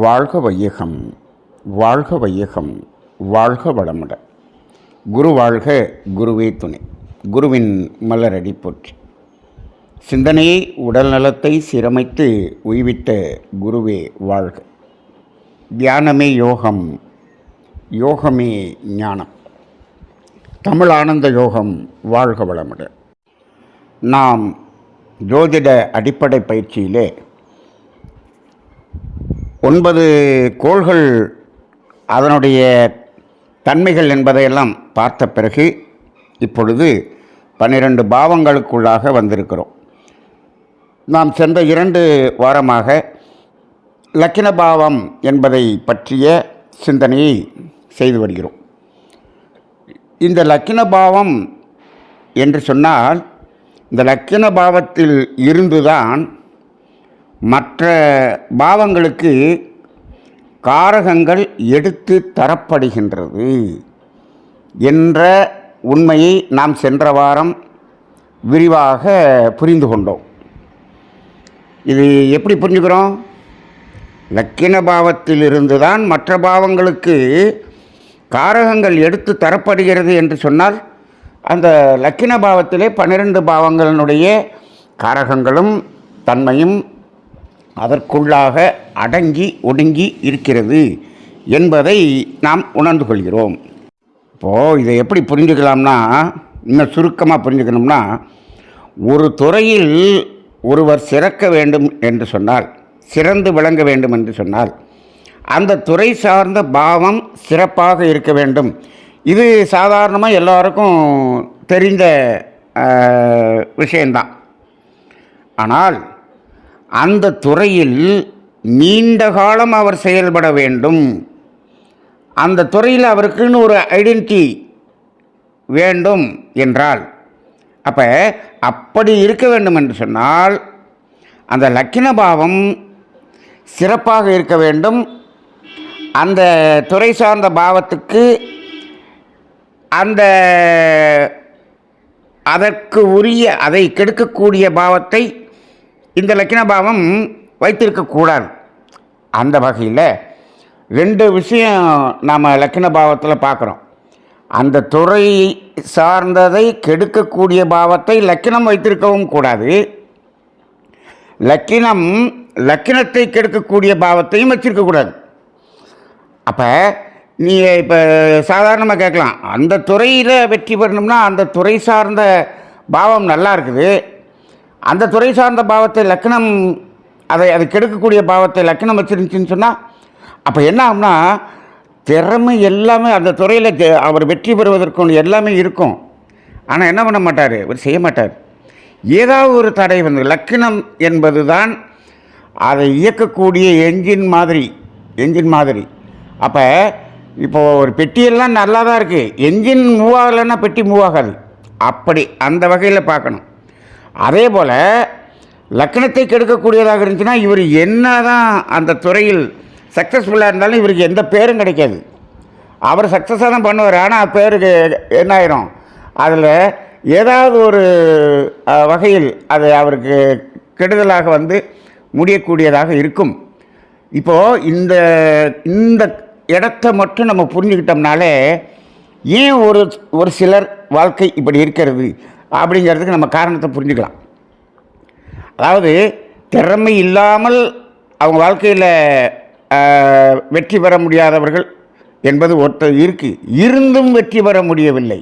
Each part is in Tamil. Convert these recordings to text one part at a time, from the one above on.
வாழ்க வையகம், வாழ்க வையகம், வாழ்க வளமுடன். குரு வாழ்க, குருவே துணை. குருவின் மலரடி போற்றி. சிந்தனையை உடல் நலத்தை சீரமைத்து உய்வித்த குருவே வாழ்க. தியானமே யோகம், யோகமே ஞானம். தமிழ் ஆனந்த யோகம். வாழ்க வளமுடன். நாம் ஜோதிட அடிப்படை பயிற்சியிலே 9 கோள்கள், அதனுடைய தன்மைகள் என்பதையெல்லாம் பார்த்த பிறகு இப்பொழுது 12 பாவங்களுக்குள்ளாக வந்திருக்கிறோம். நாம் சென்ற 2 வாரமாக லக்கின பாவம் என்பதை பற்றிய சிந்தனையை செய்து வருகிறோம். இந்த லக்கின பாவம் என்று சொன்னால், இந்த லக்கின பாவத்தில் இருந்துதான் மற்ற பாவங்களுக்கு காரகங்கள் எடுத்து தரப்படுகின்றது என்ற உண்மையை நாம் சென்ற வாரம் விரிவாக புரிந்து கொண்டோம். இது எப்படி புரிஞ்சுக்கிறோம்? லக்கின பாவத்திலிருந்து தான் மற்ற பாவங்களுக்கு காரகங்கள் எடுத்து தரப்படுகிறது என்று சொன்னால், அந்த லக்கின பாவத்திலே 12 பாவங்களினுடைய காரகங்களும் தன்மையும் அதற்குள்ளாக அடங்கி ஒடுங்கி இருக்கிறது என்பதை நாம் உணர்ந்து கொள்கிறோம். இப்போது இதை எப்படி புரிஞ்சுக்கலாம்னா, இன்னும் சுருக்கமாக புரிஞ்சுக்கணும்னா, ஒரு துறையில் ஒருவர் சிறக்க வேண்டும் என்று சொன்னால், சிறந்து விளங்க வேண்டும் என்று சொன்னால், அந்த துறை சார்ந்த பாவம் சிறப்பாக இருக்க வேண்டும். இது சாதாரணமாக எல்லாருக்கும் தெரிந்த விஷயந்தான். ஆனால் அந்த துறையில் நீண்ட காலம் அவர் செயல்பட வேண்டும். அந்த துறையில் அவருக்குன்னு ஒரு ஐடென்டிட்டி வேண்டும் என்றால், அப்படி இருக்க வேண்டும் என்று சொன்னால், அந்த லக்கின பாவம் சிறப்பாக இருக்க வேண்டும். அந்த துறை சார்ந்த பாவத்துக்கு அதற்கு உரிய, அதை கெடுக்கக்கூடிய பாவத்தை இந்த லக்கின பாவம் வைத்திருக்கக்கூடாது. அந்த வகையில் 2 விஷயம் நாம் லக்கின பாவத்தில் பார்க்குறோம். அந்த துறை சார்ந்ததை கெடுக்கக்கூடிய பாவத்தை லக்கினம் வைத்திருக்கவும் கூடாது. லக்கினத்தை கெடுக்கக்கூடிய பாவத்தையும் வச்சிருக்கக்கூடாது. அப்போ நீங்கள் இப்போ சாதாரணமாக கேட்கலாம், அந்த துறையில் வெற்றி பெறணும்னா அந்த துறை சார்ந்த பாவம் நல்லா இருக்குது, அந்த துறை சார்ந்த பாவத்தை லக்கினம், அது கெடுக்கக்கூடிய பாவத்தை லக்கினம் வச்சிருந்துச்சின்னு சொன்னால், அப்போ என்ன ஆகும்னா, திறமை எல்லாமே அந்த துறையில் அவர் வெற்றி பெறுவதற்கு எல்லாமே இருக்கும். ஆனால் என்ன பண்ண மாட்டார், அவர் செய்ய மாட்டார். ஏதாவது ஒரு தடை வந்து, லக்கினம் என்பது தான் அதை இயக்கக்கூடிய என்ஜின் மாதிரி. அப்போ இப்போது ஒரு பெட்டியெல்லாம் நல்லா தான் இருக்குது, என்ஜின் மூவ் ஆகலைன்னா பெட்டி மூவ் ஆகாது. அப்படி அந்த வகையில் பார்க்கணும். அதே போல் லக்கினத்தை கெடுக்கக்கூடியதாக இருந்துச்சுன்னா, இவர் என்ன தான் அந்த துறையில் சக்ஸஸ்ஃபுல்லாக இருந்தாலும் இவருக்கு எந்த பேரும் கிடைக்காது. அவர் சக்ஸஸாக தான் பண்ணுவார், ஆனால் பேருக்கு என்ன ஆயிரும், அதில் ஏதாவது ஒரு வகையில் அது அவருக்கு கெடுதலாக வந்து முடியக்கூடியதாக இருக்கும். இப்போது இந்த இடத்த மட்டும் நம்ம புரிஞ்சுக்கிட்டோம்னாலே, ஏன் ஒரு சிலர் வாழ்க்கை இப்படி இருக்கிறது அப்படிங்கிறதுக்கு நம்ம காரணத்தை புரிஞ்சுக்கலாம். அதாவது திறமை இல்லாமல் அவங்க வாழ்க்கையில் வெற்றி பெற முடியாதவர்கள் என்பது ஒருத்தர் இருக்குது. இருந்தும் வெற்றி பெற முடியவில்லை,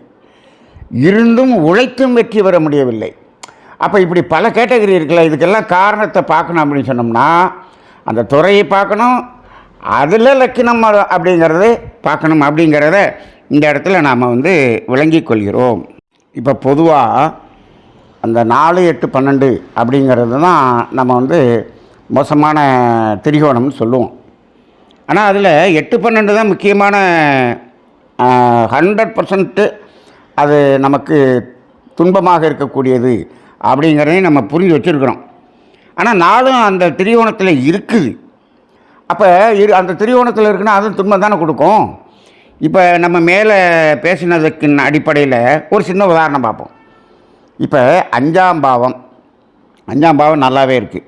இருந்தும் உழைத்தும் வெற்றி பெற முடியவில்லை. அப்போ இப்படி பல கேட்டகரி இருக்குல்ல, இதுக்கெல்லாம் காரணத்தை பார்க்கணும் அப்படின்னு சொன்னோம்னா, அந்த துறையை பார்க்கணும், அதில் லக்கினம் அப்படிங்கிறது பார்க்கணும். அப்படிங்கிறத இந்த இடத்துல நாம் வந்து விளங்கி கொள்கிறோம். இப்போ பொதுவாக அந்த 4, 8, 12 அப்படிங்கிறது தான் நம்ம வந்து மோசமான திரிகோணம்னு சொல்லுவோம். ஆனால் அதில் 8, 12 தான் முக்கியமான 100% அது நமக்கு துன்பமாக இருக்கக்கூடியது அப்படிங்கிறதையும் நம்ம புரிஞ்சு வச்சுருக்கிறோம். ஆனால் 4 அந்த திரிகோணத்தில் இருக்குது. அப்போ அந்த திரிகோணத்தில் இருக்குன்னா அதுவும் துன்பம் தானே கொடுக்கும். இப்போ நம்ம மேலே பேசினதுக்கு அடிப்படையில் ஒரு சின்ன உதாரணம் பார்ப்போம். இப்போ 5ஆம் பாவம் நல்லாவே இருக்குது.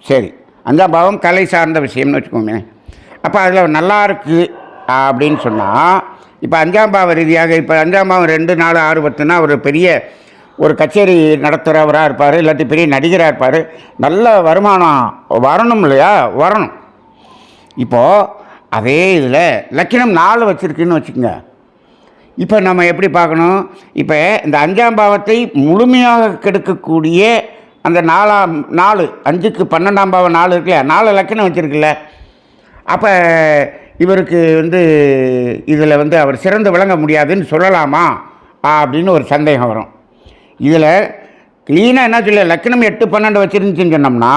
சரி, 5ஆம் பாவம் கலை சார்ந்த விஷயம்னு வச்சுக்கோங்க. அப்போ அதில் நல்லா இருக்குது அப்படின்னு சொன்னால், இப்போ 5ஆம் பாவ ரீதியாக இப்போ 5ஆம் பாவம் 2, 4, 6, 10ன்னா ஒரு பெரிய ஒரு கச்சேரி நடத்துகிறவராக இருப்பார், இல்லாட்டி பெரிய நடிகராக இருப்பார். நல்ல வருமானம் வரணும் இல்லையா? வரணும். இப்போது அதே இதில் லக்கினம் 4 வச்சுருக்குன்னு வச்சுக்கோங்க. இப்போ நம்ம எப்படி பார்க்கணும்? இப்போ இந்த 5ஆம் பாவத்தை முழுமையாக கெடுக்கக்கூடிய அந்த 4 5க்கு 12ஆம் பாவம் 4 இருக்குல்ல, 4 லக்கினம் வச்சுருக்குல்ல. அப்போ இவருக்கு இதில் அவர் சிறந்து விளங்க முடியாதுன்னு சொல்லலாமா அப்படின்னு ஒரு சந்தேகம் வரும். இதில் க்ளீனாக என்ன சொல்ல, லக்கினம் 8, 12 வச்சுருந்துச்சின்னு சொன்னோம்னா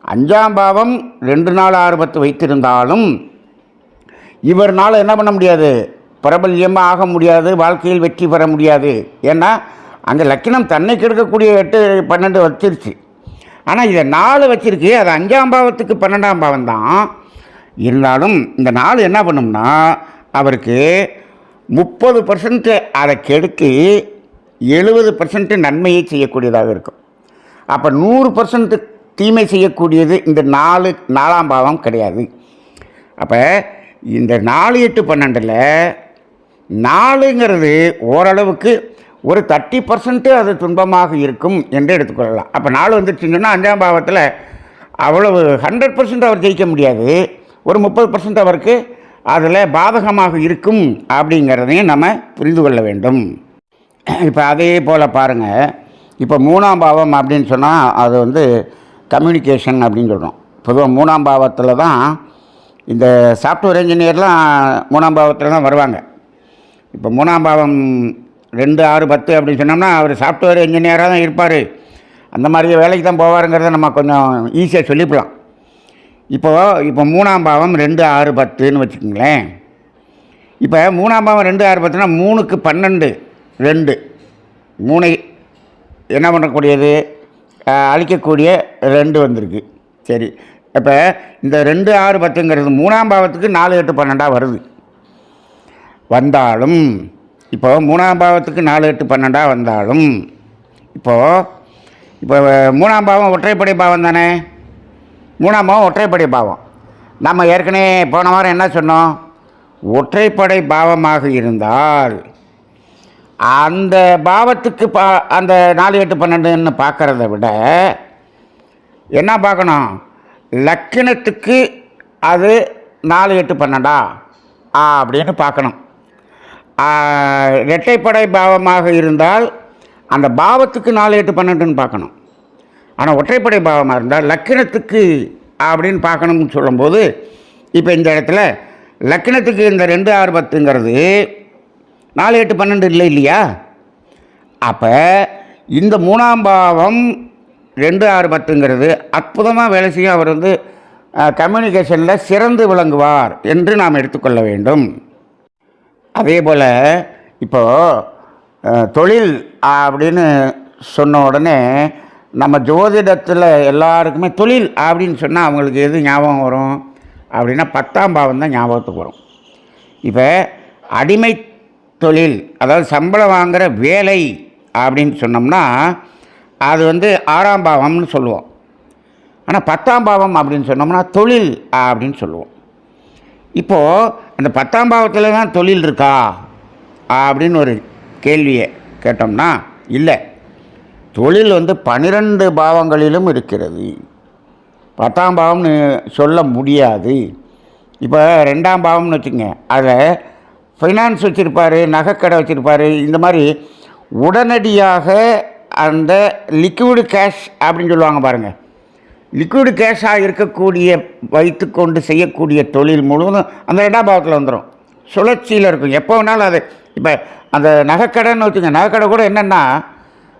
5ஆம் பாவம் 2, 4, 6, 10 வைத்திருந்தாலும் இவர்னால் என்ன பண்ண முடியாது? பிரபல்யமாக ஆக முடியாது, வாழ்க்கையில் வெற்றி பெற முடியாது. ஏன்னா அந்த லக்கினம் தன்னை கெடுக்கக்கூடிய 8, 12 வச்சிருச்சு. ஆனால் இதை 4 வச்சிருக்கு, அது 5ஆம் பாவத்துக்கு 12ஆம் பாவம் தான். இருந்தாலும் இந்த 4 என்ன பண்ணும்னா அவருக்கு 30% அதை கெடுத்து 70% நன்மையை செய்யக்கூடியதாக இருக்கும். அப்போ 100% தீமை செய்யக்கூடியது இந்த 4ஆம் பாவம் கிடையாது. அப்போ இந்த 4, 8, 12ல் 4ங்கிறது ஓரளவுக்கு ஒரு 30% அது துன்பமாக இருக்கும் என்று எடுத்துக்கொள்ளலாம். அப்போ 4 வந்துருச்சுன்னு சொன்னால் 5ஆம் பாவத்தில் அவ்வளவு 100% அவர் ஜெயிக்க முடியாது, ஒரு 30% அவருக்கு அதில் பாதகமாக இருக்கும் அப்படிங்கிறதையும் நம்ம புரிந்து கொள்ள வேண்டும். இப்போ அதே போல் பாருங்கள், இப்போ 3ஆம் பாவம் அப்படின்னு சொன்னால் அது கம்யூனிகேஷன் அப்படின்னு சொல்கிறோம். பொதுவாக 3ஆம் பாவத்தில் தான் இந்த சாஃப்ட்வேர் இன்ஜினியர்லாம் 3ஆம் பாவத்தில் தான் வருவாங்க. இப்போ 3ஆம் பாவம் 2, 6, 10 அப்படின்னு சொன்னோம்னா அவர் சாஃப்ட்வேர் இன்ஜினியராக தான் இருப்பார், அந்த மாதிரியே வேலைக்கு தான் போவாருங்கிறத நம்ம கொஞ்சம் ஈஸியாக சொல்லிக்கலாம். இப்போ 3ஆம் பாவம் 2, 6, 10ன்னு வச்சுக்கோங்களேன். இப்போ 3ஆம் பாவம் 2, 6, 10னா 3க்கு 12 2 3 என்ன பண்ணக்கூடியது? அழிக்கக்கூடிய 2 வந்திருக்கு. சரி, இப்போ இந்த 2, 6, 10ங்கிறது 3ஆம் பாவத்துக்கு 4, 8, 12 வருது. வந்தாலும் இப்போ 3ஆம் பாவத்துக்கு 4, 8, 12 வந்தாலும் இப்போ 3ஆம் பாவம் ஒற்றைப்படை பாவம் தானே. 3ஆம் பாவம் ஒற்றைப்படை பாவம். நம்ம ஏற்கனவே போன வாரம் என்ன சொன்னோம்? ஒற்றைப்படை பாவமாக இருந்தால் அந்த பாவத்துக்கு அந்த 4, 8, 12ன்னு பார்க்குறத விட என்ன பார்க்கணும்? லக்கினத்துக்கு அது 4, 8, 12 அப்படின்னு பார்க்கணும். இரட்டைப்படை பாவமாக இருந்தால் அந்த பாவத்துக்கு 4, 8, 12ன்னு பார்க்கணும். ஆனால் ஒற்றைப்படை பாவமாக இருந்தால் லக்கினத்துக்கு அப்படின்னு பார்க்கணும்னு சொல்லும்போது இப்போ இந்த இடத்துல லக்கினத்துக்கு இந்த 2, 6, 10ங்கிறது 4, 8, 12 இல்லையா? அப்போ இந்த 3ஆம் பாவம் 2, 6, 10ங்கிறது அற்புதமாக வேலை செய்யும். அவர் கம்யூனிகேஷனில் சிறந்து விளங்குவார் என்று நாம் எடுத்துக்கொள்ள வேண்டும். அதே போல் இப்போது தொழில் அப்படின்னு சொன்ன உடனே நம்ம ஜோதிடத்தில் எல்லாருக்குமே தொழில் அப்படின்னு சொன்னால் அவங்களுக்கு எது ஞாபகம் வரும் அப்படின்னா 10ஆம் பாவம் தான் ஞாபகத்துக்கு வரும். இப்போ அடிமை தொழில், அதாவது சம்பளம் வாங்குகிற வேலை அப்படின்னு சொன்னோம்னா அது 6ஆம் பாவம்னு சொல்லுவோம். ஆனால் 10ஆம் பாவம் அப்படின்னு சொன்னோம்னா தொழில் அப்படின்னு சொல்லுவோம். இப்போது அந்த 10ஆம் பாவத்தில் தான் தொழில் இருக்கா அப்படின்னு ஒரு கேள்வியை கேட்டோம்னா இல்லை, தொழில் 12 பாவங்களிலும் இருக்கிறது. 10ஆம் பாவம்னு சொல்ல முடியாது. இப்போ 2ஆம் பாவம்னு வச்சுங்க, அதில் ஃபைனான்ஸ் வச்சுருப்பார், நகைக்கடை வச்சுருப்பார். இந்த மாதிரி உடனடியாக அந்த லிக்விடு கேஷ் அப்படின்னு சொல்லுவாங்க பாருங்கள், லிக்விடு கேஷாக இருக்கக்கூடிய வைத்துக்கொண்டு செய்யக்கூடிய தொழில் முழுவதும் அந்த 2ஆம் பாவத்தில் வந்துடும். சுழற்சியில் இருக்கும், எப்போ வேணாலும் அது. இப்போ அந்த நகைக்கடைன்னு வச்சுங்க, நகைக்கடை கூட என்னென்னா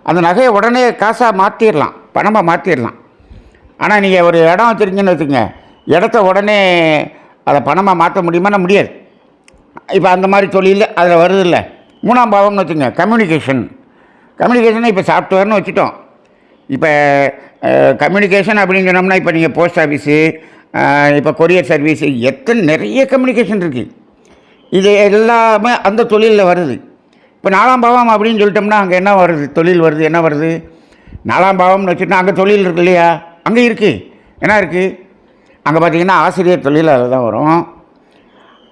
அந்த நகையை உடனே காசாக மாற்றிடலாம், பணமாக மாற்றிடலாம். ஆனால் நீங்கள் ஒரு இடம் வச்சுருக்கீங்கன்னு வச்சுங்க, இடத்த உடனே அதை பணமாக மாற்ற முடியுமானா முடியாது. இப்போ அந்த மாதிரி தொழில் அதில் வருது இல்லை. 3ஆம் பாவம்னு வச்சுங்க, கம்யூனிகேஷனை இப்போ சாஃப்ட்வேர்னு வச்சுட்டோம். இப்போ கம்யூனிகேஷன் அப்படின்னு சொன்னோம்னா இப்போ நீங்கள் போஸ்ட் ஆஃபீஸு, இப்போ கொரியர் சர்வீஸு, நிறைய கம்யூனிகேஷன் இருக்குது. இது எல்லாமே அந்த தொழிலில் வருது. இப்போ 4ஆம் பாவம் அப்படின்னு சொல்லிட்டோம்னா அங்கே என்ன வருது? தொழில் வருது. என்ன வருது? 4ஆம் பாவம்னு வச்சுட்டா அங்கே தொழில் இருக்கு இல்லையா? அங்கே இருக்குது. என்ன இருக்குது? அங்கே பார்த்திங்கன்னா ஆசிரியர் தொழில் அதில் தான் வரும்.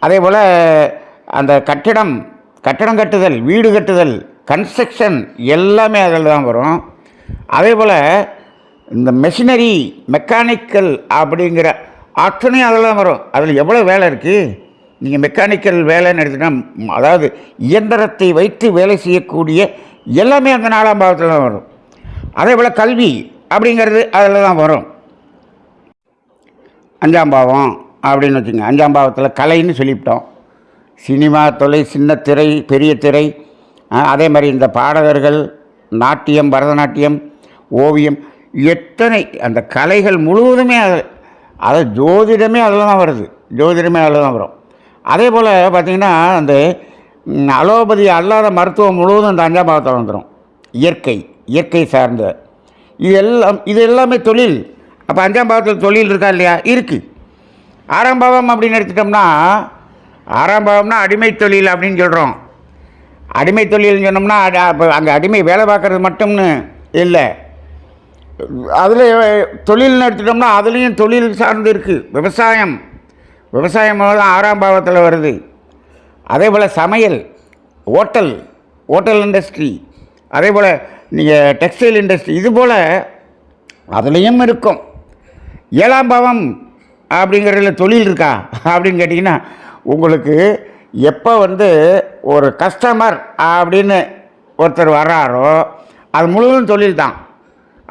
அதே போல் அந்த கட்டடம் கட்டுதல், வீடு கட்டுதல், கன்ஸ்ட்ரக்ஷன் எல்லாமே அதில் தான் வரும். அதே போல் இந்த மெஷினரி, மெக்கானிக்கல் அப்படிங்கிற அத்தனையும் அதில் தான் வரும். அதில் எவ்வளோ வேலை இருக்குது. நீங்கள் மெக்கானிக்கல் வேலைன்னு எடுத்துகிட்டா, அதாவது இயந்திரத்தை வைத்து வேலை செய்யக்கூடிய எல்லாமே அந்த 4ஆம் பாவத்தில் தான் வரும். அதே போல் கல்வி அப்படிங்கிறது அதில் தான் வரும். 5ஆம் பாவம் அப்படின்னு வச்சுங்க. 5ஆம் பாவத்தில் கலைன்னு சொல்லிவிட்டோம். சினிமா, தொலை, சின்ன திரை, பெரிய திரை, அதே மாதிரி இந்த பாடகர்கள், நாட்டியம், பரதநாட்டியம், ஓவியம், எத்தனை அந்த கலைகள் முழுவதுமே அது ஜோதிடமே அதில் தான் வருது. ஜோதிடமே அதில் தான் வரும். அதே போல் பார்த்திங்கன்னா அந்த அலோபதி அல்லாத மருத்துவம் முழுவதும் அந்த 5ஆம் பாவத்தில் வந்துடும். இயற்கை சார்ந்த இது எல்லாமே தொழில். அப்போ 5ஆம் பாவத்தில் தொழில் இருக்கா இல்லையா? இருக்குது. 6ஆம் பாவம் அப்படின்னு எடுத்துட்டோம்னா, 6ஆம் பாவம்னா அடிமை தொழில் அப்படின்னு சொல்கிறோம். அடிமை தொழில்னு சொன்னோம்னா இப்போ அங்கே அடிமை வேலை பார்க்குறது மட்டும்னு இல்லை. அதில் தொழில்னு எடுத்துட்டோம்னா அதுலேயும் தொழில் சார்ந்து இருக்குது. விவசாயம் 6ஆம் பாவத்தில் வருது. அதே போல் சமையல், ஹோட்டல் இண்டஸ்ட்ரி, அதே போல் நீங்கள் டெக்ஸ்டைல் இண்டஸ்ட்ரி, இது போல் அதுலேயும் இருக்கும். 7ஆம் பாவம் அப்படிங்கிறதுல தொழில் இருக்கா அப்படின்னு கேட்டிங்கன்னா, உங்களுக்கு எப்போ ஒரு கஸ்டமர் அப்படின்னு ஒருத்தர் வர்றாரோ அது முழுவதும் தொழில் தான்.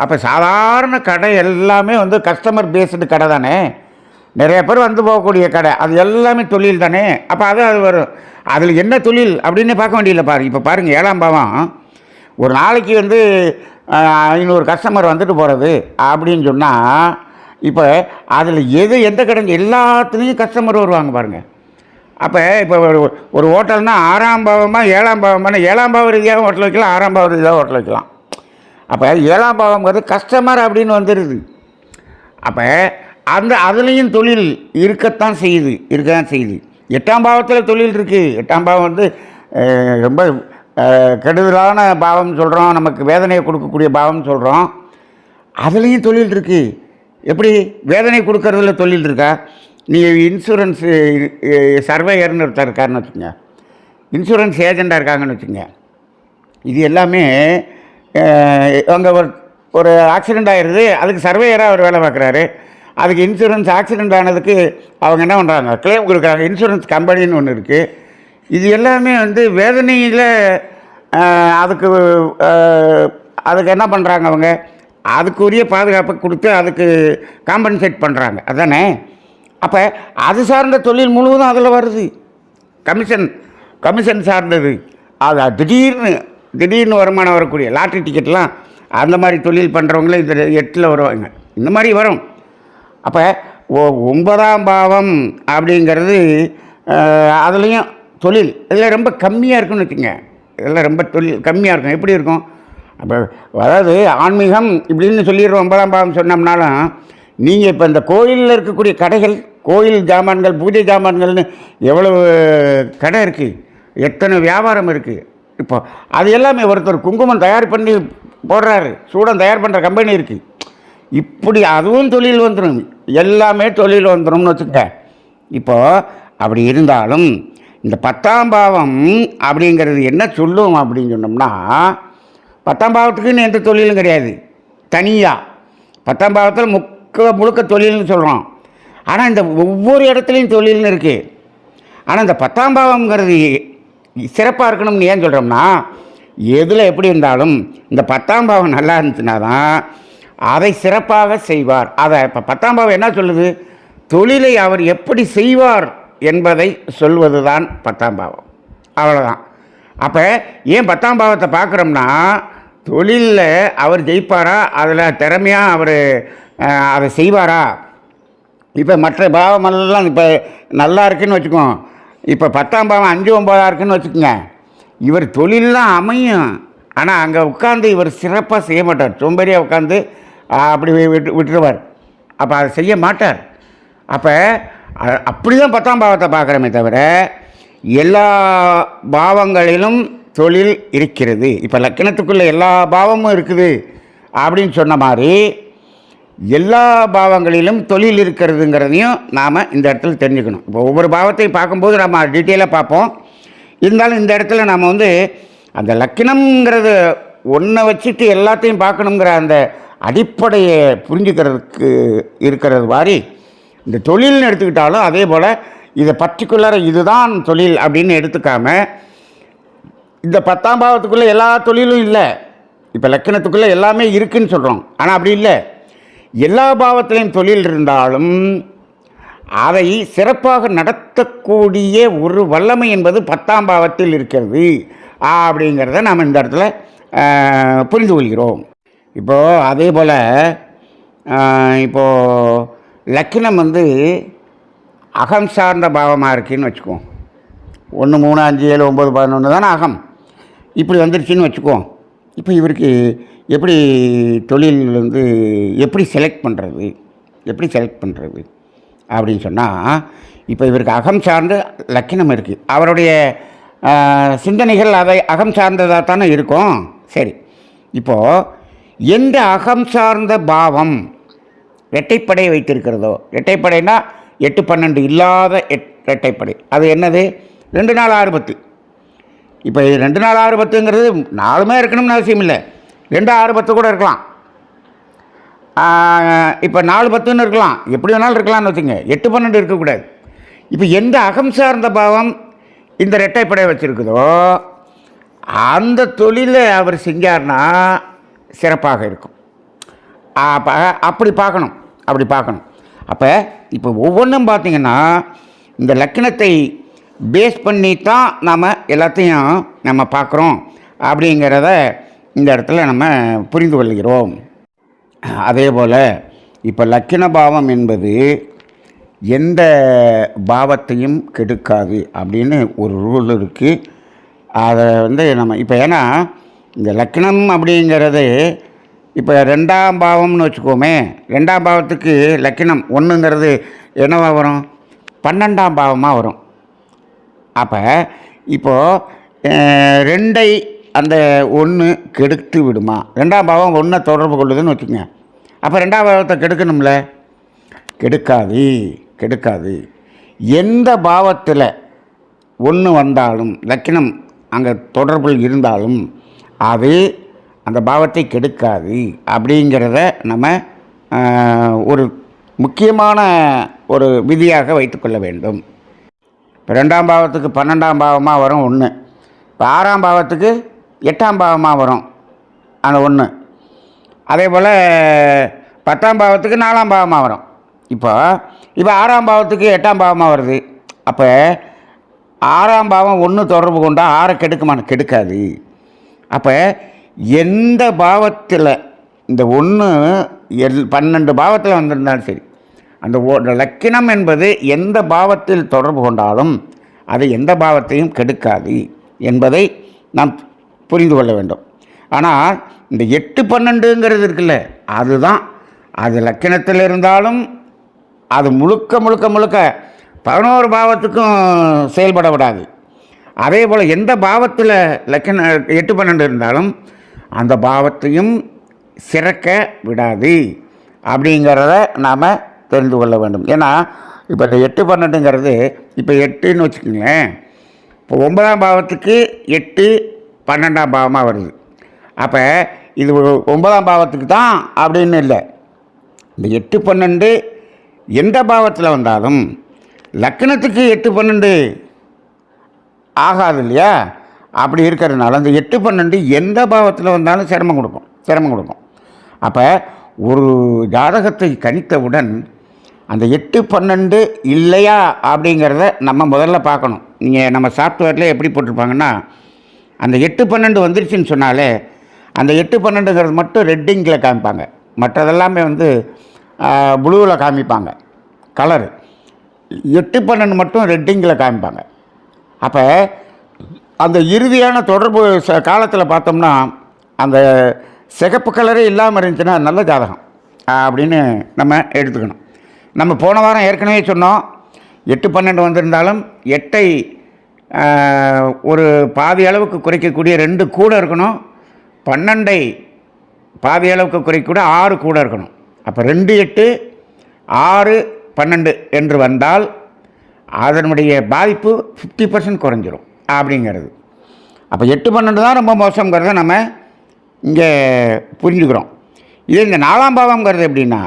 அப்போ சாதாரண கடை எல்லாமே கஸ்டமர் பேஸ்டு கடை தானே. நிறைய பேர் போகக்கூடிய கடை, அது எல்லாமே தொழில் தானே. அப்போ அது வரும். அதில் என்ன தொழில் அப்படின்னு பார்க்க வேண்டியதில்லை. பாருங்கள், இப்போ பாருங்கள், 7ஆம் பாவம் ஒரு நாளைக்கு 500 கஸ்டமர் வந்துட்டு போகிறது அப்படின்னு சொன்னால், இப்போ அதில் எந்த கடை எல்லாத்துலேயும் கஸ்டமர் வருவாங்க பாருங்கள். அப்போ இப்போ ஒரு ஹோட்டல்னால் 6ஆம் பாவமா 7ஆம் பாவமான 7ஆம் பாவ ரீதியாக ஹோட்டல் வைக்கலாம், 6ஆம் பாவ ரீதியாக ஹோட்டல் வைக்கலாம். அப்போ 7ஆம் பாவங்கிறது கஸ்டமர் அப்படின்னு வந்துடுது. அப்போ அதுலேயும் தொழில் இருக்கத்தான் செய்யுது. 8ஆம் பாவத்தில் தொழில் இருக்குது. 8ஆம் பாவம் ரொம்ப கெடுதலான பாவம் சொல்கிறோம், நமக்கு வேதனையை கொடுக்கக்கூடிய பாவம் சொல்கிறோம். அதுலேயும் தொழில் இருக்குது. எப்படி வேதனை கொடுக்கறதுல தொழில் இருக்கா? நீங்கள் இன்சூரன்ஸு சர்வேயர்னு ஒருத்தர் இருக்காருன்னு வச்சுங்க, இன்சூரன்ஸ் ஏஜெண்டாக இருக்காங்கன்னு வச்சுங்க. இது எல்லாமே அங்கே ஒரு ஆக்சிடெண்ட் ஆகிடுது, அதுக்கு சர்வேயராக அவர் வேலை பார்க்குறாரு. அதுக்கு இன்சூரன்ஸ் ஆக்சிடெண்ட் ஆனதுக்கு அவங்க என்ன பண்ணுறாங்க, கிளைம் கொடுக்குறாங்க. இன்சூரன்ஸ் கம்பெனின்னு ஒன்று இருக்குது. இது எல்லாமே வேதனையில் அதுக்கு என்ன பண்ணுறாங்க, அவங்க அதுக்குரிய பாதுகாப்பை கொடுத்து அதுக்கு காம்பன்சேட் பண்ணுறாங்க, அதுதானே. அப்போ அது சார்ந்த தொழில் முழுவதும் அதில் வருது. கமிஷன் சார்ந்தது. அது திடீர்னு வருமானம் வரக்கூடிய லாட்ரி டிக்கெட்லாம் அந்த மாதிரி தொழில் பண்ணுறவங்களும் இது 8ல் வருவாங்க. இந்த மாதிரி வரும். அப்போ 9ஆம் பாவம் அப்படிங்கிறது அதுலேயும் தொழில் இதில் ரொம்ப கம்மியாக இருக்குன்னு வச்சுங்க. இதெல்லாம் ரொம்ப தொழில் கம்மியாக இருக்கும். எப்படி இருக்கும்? அப்போ அதாவது ஆன்மீகம் இப்படின்னு சொல்லிடுறோம். 9ஆம் பாவம் சொன்னோம்னாலும் நீங்கள் இப்போ இந்த கோயிலில் இருக்கக்கூடிய கடைகள், கோயில் ஜாமான்கள், பூஜை ஜாமான்கள்னு எவ்வளவு கடை இருக்குது, எத்தனை வியாபாரம் இருக்குது. இப்போ அது எல்லாமே ஒருத்தர் குங்குமம் தயார் பண்ணி போடுறாரு, சூடம் தயார் பண்ணுற கம்பெனி இருக்குது. இப்படி அதுவும் தொழில் வந்துடும். எல்லாமே தொழில் வந்துடும்னு வச்சுக்க. இப்போது அப்படி இருந்தாலும் இந்த 10ஆம் பாவம் அப்படிங்கிறது என்ன சொல்லும் அப்படின்னு சொன்னோம்னா, 10ஆம் பாவத்துக்குன்னு எந்த தொழிலும் கிடையாது. தனியாக 10ஆம் பாவத்தில் முழுக்க தொழில்னு சொல்கிறோம். ஆனால் இந்த ஒவ்வொரு இடத்துலையும் தொழில்னு இருக்குது. ஆனால் இந்த 10ஆம் பாவம்ங்கிறது சிறப்பாக இருக்கணும்னு ஏன் சொல்கிறோம்னா, எதில் எப்படி இருந்தாலும் இந்த 10ஆம் பாவம் நல்லா இருந்துச்சுன்னா தான் அதை சிறப்பாக செய்வார். அதை இப்போ 10ஆம் பாவம் என்ன சொல்லுது, தொழிலை அவர் எப்படி செய்வார் என்பதை சொல்வது தான் 10ஆம் பாவம். அவ்வளோதான். அப்போ ஏன் 10ஆம் பாவத்தை பார்க்குறோம்னா, தொழிலில் அவர் ஜெயிப்பாரா, அதில் திறமையாக அவர் அதை செய்வாரா. இப்போ மற்ற பாவமெல்லாம் இப்போ நல்லா இருக்குதுன்னு வச்சுக்கோங்க. இப்போ 10ஆம் பாவம் 5, 9 இருக்குதுன்னு வச்சுக்கோங்க. இவர் தொழிலெலாம் அமையும், ஆனால் அங்கே உட்காந்து இவர் சிறப்பாக செய்ய மாட்டார். சோம்பேறியாக உட்காந்து அப்படி விட்டுருவார். அப்போ அதை செய்ய மாட்டார். அப்போ அப்படி தான் 10ஆம் பாவத்தை பார்க்குறோமே தவிர எல்லா பாவங்களிலும் தொழில் இருக்கிறது. இப்போ லக்கினத்துக்குள்ளே எல்லா பாவமும் இருக்குது அப்படின்னு சொன்ன மாதிரி எல்லா பாவங்களிலும் தொழில் இருக்கிறதுங்கிறதையும் நாம் இந்த இடத்துல தெரிஞ்சுக்கணும். இப்போ ஒவ்வொரு பாவத்தையும் பார்க்கும்போது நம்ம டீட்டெயிலாக பார்ப்போம். இருந்தாலும் இந்த இடத்துல நாம் வந்து அந்த லக்கினம்ங்கிறது ஒன்றை வச்சுட்டு எல்லாத்தையும் பார்க்கணுங்கிற அந்த அடிப்படையை புரிஞ்சுக்கிறதுக்கு இருக்கிறது மாதிரி இந்த தொழில்னு எடுத்துக்கிட்டாலும் அதே போல் இதை பர்டிகுலராக இதுதான் தொழில் அப்படின்னு எடுத்துக்காமல் இந்த 10ஆம் பாவத்துக்குள்ளே எல்லா தொழிலும் இல்லை. இப்போ லக்கினத்துக்குள்ளே எல்லாமே இருக்குதுன்னு சொல்கிறோம், ஆனால் அப்படி இல்லை. எல்லா பாவத்திலையும் தொழில் இருந்தாலும் அதை சிறப்பாக நடத்தக்கூடிய ஒரு வல்லமை என்பது 10ஆம் பாவத்தில் இருக்கிறது அப்படிங்கிறத நாம் இந்த இடத்துல புரிந்து கொள்கிறோம். இப்போது அதே போல் இப்போது லக்கினம் வந்து அகம் சார்ந்த பாவமாக இருக்குதுன்னு வச்சுக்குவோம். 1 3 5 7 9 11 தானே அகம். இப்படி வந்துருச்சுன்னு வச்சுக்குவோம். இப்போ இவருக்கு எப்படி தொழில் வந்து எப்படி செலக்ட் பண்ணுறது அப்படின்னு சொன்னால், இப்போ இவருக்கு அகம் சார்ந்த லக்கினம் இருக்குது. அவருடைய சிந்தனைகள் அதை அகம் சார்ந்ததாக தானே இருக்கும். சரி, இப்போது எந்த அகம் சார்ந்த பாவம் இரட்டைப்படை வைத்திருக்கிறதோ, இரட்டைப்படைனா 8 12 இல்லாத இரட்டைப்படை, அது என்னது? 2 4 6 10. இப்போ 2 4 6 10ங்கிறது 4மே இருக்கணும்னு அவசியம் இல்லை, 2 6 10 கூட இருக்கலாம். இப்போ 4 10ன்னு இருக்கலாம், எப்படி வேணாலும் இருக்கலாம்னு வச்சுங்க. 8 12 இருக்கக்கூடாது. இப்போ எந்த அகம் சார்ந்த பாவம் இந்த இரட்டைப்படை வச்சுருக்குதோ அந்த தொழிலை அவர் செஞ்சார்னா சிறப்பாக இருக்கும். அப்படி பார்க்கணும். அப்போ இப்போ ஒவ்வொன்றும் பார்த்திங்கன்னா இந்த லக்கினத்தை பேஸ் பண்ணி தான் நாம் எல்லாத்தையும் நம்ம பார்க்குறோம் அப்படிங்கிறத இந்த இடத்துல நம்ம புரிந்து கொள்கிறோம். அதே போல் இப்போ லக்கின பாவம் என்பது எந்த பாவத்தையும் கெடுக்காது அப்படின்னு ஒரு ரூல் இருக்குது. அதை வந்து நம்ம இப்போ ஏன்னா இந்த லக்கினம் அப்படிங்கிறது இப்போ 2ஆம் பாவம்னு வச்சுக்கோமே, 2ஆம் பாவத்துக்கு லக்கினம் 1ங்கிறது என்னவா வரும்? 12ஆம் பாவமாக வரும். அப்போ இப்போது 2ஐ அந்த 1 கெடுத்து விடுமா? 2ஆம் பாவம் 1 தொடர்பு கொள்ளுதுன்னு வச்சுக்கோங்க. அப்போ 2ஆம் பாவத்தை கெடுக்கணும்ல? கெடுக்காது. எந்த பாவத்தில் 1 வந்தாலும் லக்கினம் அங்கே தொடர்பில் இருந்தாலும் அது அந்த பாவத்தை கெடுக்காது அப்படிங்கிறத நம்ம ஒரு முக்கியமான ஒரு விதியாக வைத்துக்கொள்ள வேண்டும். இப்போ 2ஆம் பாவத்துக்கு 12ஆம் பாவமாக வரும் 1. இப்போ 6ஆம் பாவத்துக்கு 8ஆம் பாவமாக வரும் அந்த 1. அதே போல் 10ஆம் பாவத்துக்கு 4ஆம் பாவமாக வரும். இப்போ 6ஆம் பாவத்துக்கு 8ஆம் பாவமாக வருது. அப்போ 6ஆம் பாவம் 1 தொடர்பு கொண்டால் 6 கெடுக்காது. அப்போ எந்த பாவத்தில் இந்த 1 12 பாவத்தில் வந்திருந்தாலும் சரி, அந்த லக்கினம் என்பது எந்த பாவத்தில் தொடர்பு கொண்டாலும் அது எந்த பாவத்தையும் கெடுக்காது என்பதை நாம் புரிந்து கொள்ள வேண்டும். ஆனால் இந்த 8 12ங்கிறது இருக்குல்ல, அதுதான் அது லக்கினத்தில் இருந்தாலும் அது முழுக்க 11 பாவத்துக்கும் செயல்பட விடாது. அதே போல் எந்த பாவத்தில் லக்கின 8 12 இருந்தாலும் அந்த பாவத்தையும் சிறக்க விடாது அப்படிங்கிறத நாம் தெரிந்து கொள்ள வேண்டும். ஏன்னா இப்போ 8 12ங்கிறது இப்போ 8ன்னு வச்சுக்கோங்களேன். இப்போ 9ஆம் பாவத்துக்கு 8 12ஆம் பாவமாக வருது. அப்போ இது 9ஆம் பாவத்துக்கு தான் அப்படின்னு இல்லை. இந்த 8 12 எந்த பாவத்தில் வந்தாலும் லக்கினத்துக்கு 8 12 ஆகாது இல்லையா? அப்படி இருக்கிறதுனால அந்த 8 12 எந்த பாவத்தில் வந்தாலும் சிரமம் கொடுக்கும். அப்போ ஒரு ஜாதகத்தை கணித்தவுடன் அந்த 8 12 இல்லையா அப்படிங்கிறத நம்ம முதல்ல பார்க்கணும். நீங்கள் நம்ம சாஃப்ட்வேரில் எப்படி போட்டிருப்பாங்கன்னா, அந்த 8 12 வந்துருச்சுன்னு சொன்னாலே அந்த 8 12ங்கிறது மட்டும் ரெட்டிங்கில் காமிப்பாங்க, மற்றதெல்லாமே வந்து ப்ளூவில் காமிப்பாங்க கலரு. 8 12 மட்டும் ரெட்டிங்கில் காமிப்பாங்க. அப்போ அந்த இறுதியான தொடர்பு காலத்தில் பார்த்தோம்னா அந்த சிகப்பு கலரே இல்லாமல் இருந்துச்சுன்னா நல்ல ஜாதகம் அப்படின்னு நம்ம எடுத்துக்கணும். நம்ம போன வாரம் ஏற்கனவே சொன்னோம், 8 12 வந்திருந்தாலும் 8ஐ ஒரு பாதி அளவுக்கு குறைக்கக்கூடிய 2 கூட இருக்கணும், 12ஐ பாதி அளவுக்கு குறைக்கக்கூடிய 6 கூட இருக்கணும். அப்போ 2 8 6 12 என்று வந்தால் அதனுடைய பாதிப்பு 50% குறைஞ்சிரும் அப்படிங்கிறது. அப்போ 8 12 தான் ரொம்ப மோசங்கிறத நம்ம இங்கே புரிஞ்சுக்கிறோம். இதே இந்த 4ஆம் பாவம்ங்கிறது எப்படின்னா,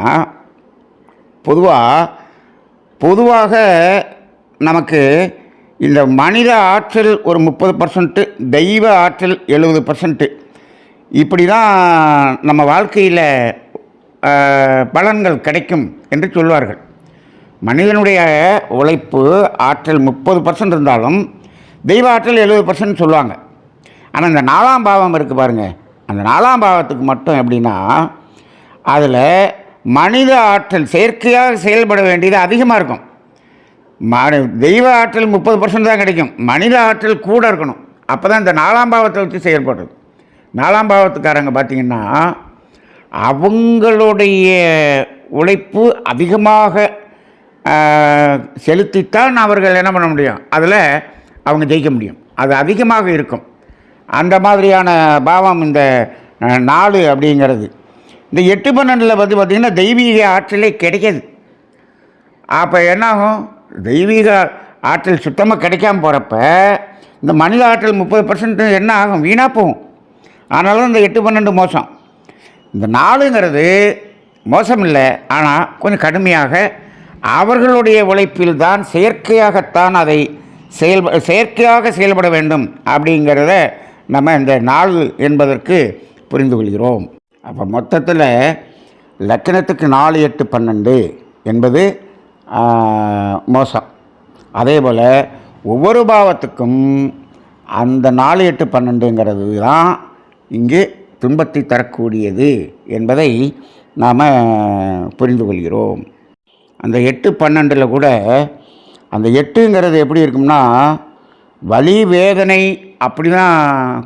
பொதுவாக நமக்கு இந்த மனித ஆற்றல் ஒரு 30%, தெய்வ ஆற்றல் 70%, இப்படி தான் நம்ம வாழ்க்கையில் பலன்கள் கிடைக்கும் என்று சொல்வார்கள். மனிதனுடைய உழைப்பு ஆற்றல் 30% இருந்தாலும் தெய்வ ஆற்றல் 70% சொல்லுவாங்க. ஆனால் இந்த 4ஆம் பாவம் இருக்குது பாருங்கள், அந்த 4ஆம் பாவத்துக்கு மட்டும் எப்படின்னா, அதில் மனித ஆற்றல் செயற்கையாக செயல்பட வேண்டியது அதிகமாக இருக்கும். தெய்வ ஆற்றல் 30% தான் கிடைக்கும், மனித ஆற்றல் கூட இருக்கணும். அப்போ தான் இந்த 4ஆம் பாவத்தை வச்சு செயல்படுறது. 4ஆம் பாவத்துக்காரங்க பார்த்திங்கன்னா அவங்களுடைய உழைப்பு அதிகமாக செலுத்தித்தான் அவர்கள் என்ன பண்ண முடியும், அதில் அவங்க ஜெயிக்க முடியும். அது அதிகமாக இருக்கும். அந்த மாதிரியான பாவம் இந்த 4 அப்படிங்கிறது. இந்த 8 12 வந்து பார்த்திங்கன்னா தெய்வீக ஆற்றலே கிடைக்காது. அப்போ என்னாகும், தெய்வீக ஆற்றல் சுத்தமாக கிடைக்காம போகிறப்ப இந்த மனித ஆற்றல் 30% என்ன ஆகும், வீணாக போகும். அதனால தான் இந்த 8 12 மோசம். இந்த 4ங்கிறது மோசம் இல்லை, ஆனால் கொஞ்சம் கடுமையாக அவர்களுடைய உழைப்பில் தான் செயற்கையாகத்தான் அதை செயற்கையாக செயல்பட வேண்டும் அப்படிங்கிறத நம்ம இந்த 4 என்பதற்கு புரிந்து கொள்கிறோம். அப்போ மொத்தத்தில் லக்கணத்துக்கு 4 8 12 என்பது மோசம். அதே போல் ஒவ்வொரு பாவத்துக்கும் அந்த 4 8 12ங்கிறது தான் இங்கு துன்பத்தை தரக்கூடியது என்பதை நாம் புரிந்து கொள்கிறோம். அந்த 8 12 கூட அந்த 8ங்கிறது எப்படி இருக்கும்னா, வலி வேதனை அப்படி தான்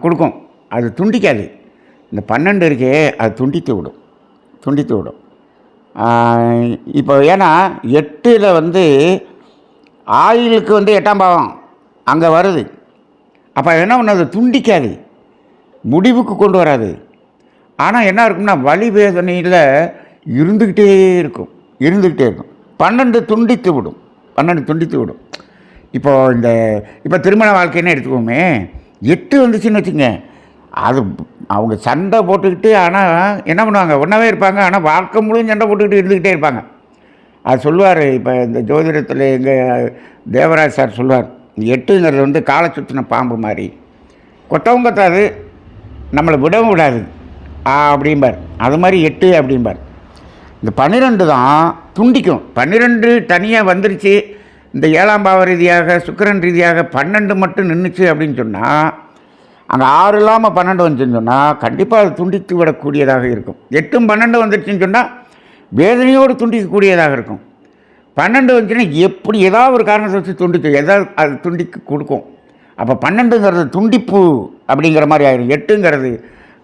கொடுக்கும், அது துண்டிக்காது. இந்த 12 இருக்கே அது துண்டித்து விடும். இப்போ ஏன்னா 8ல் வந்து ஆயுளுக்கு வந்து 8ஆம் பாவம் அங்கே வருது. அப்போ என்ன பண்ணது, துண்டிக்காது, முடிவுக்கு கொண்டு வராது. ஆனால் என்ன இருக்கும்னா வலி வேதனையில் இருந்துக்கிட்டே இருக்கும். 12 துண்டித்து விடும். இப்போ திருமண வாழ்க்கைன்னு எடுத்துக்கோமே, 8 வந்துச்சுன்னு வச்சுங்க, அது அவங்க சண்டை போட்டுக்கிட்டு, ஆனால் என்ன பண்ணுவாங்க, ஒன்றாவே இருப்பாங்க, ஆனால் வாழ்க்கை முழுவதும் சண்டை போட்டுக்கிட்டு இருந்துக்கிட்டே இருப்பாங்க. அது சொல்லுவார். இப்போ இந்த ஜோதிடத்தில் எங்கள் தேவராஜ் சார் சொல்லுவார், 8ங்கிறது வந்து காலை சுற்றின பாம்பு மாதிரி, கொட்டவும் கொத்தாது, நம்மளை விடவும் விடாது அப்படிம்பார். அது மாதிரி 8 அப்படிம்பார். இந்த 12 தான் துண்டிக்கும். 12 தனியாக வந்துருச்சு, இந்த 7ஆம் பாவ ரீதியாக சுக்கிரன் ரீதியாக 12 மட்டும் நின்றுச்சு அப்படின்னு சொன்னால், அங்கே 6 இல்லாமல் 12 வந்துச்சுன்னு சொன்னால் கண்டிப்பாக அது துண்டித்து விடக்கூடியதாக இருக்கும். 8 12 வந்துருச்சுன்னு சொன்னால் வேதனையோடு துண்டிக்கக்கூடியதாக இருக்கும். 12 வந்துச்சுன்னா எப்படி ஏதாவது ஒரு காரணத்தை வச்சு துண்டித்து ஏதாவது அது துண்டிக்க கொடுக்கும். அப்போ 12ங்கிறது துண்டிப்பு அப்படிங்கிற மாதிரி ஆகிடும். 8ங்கிறது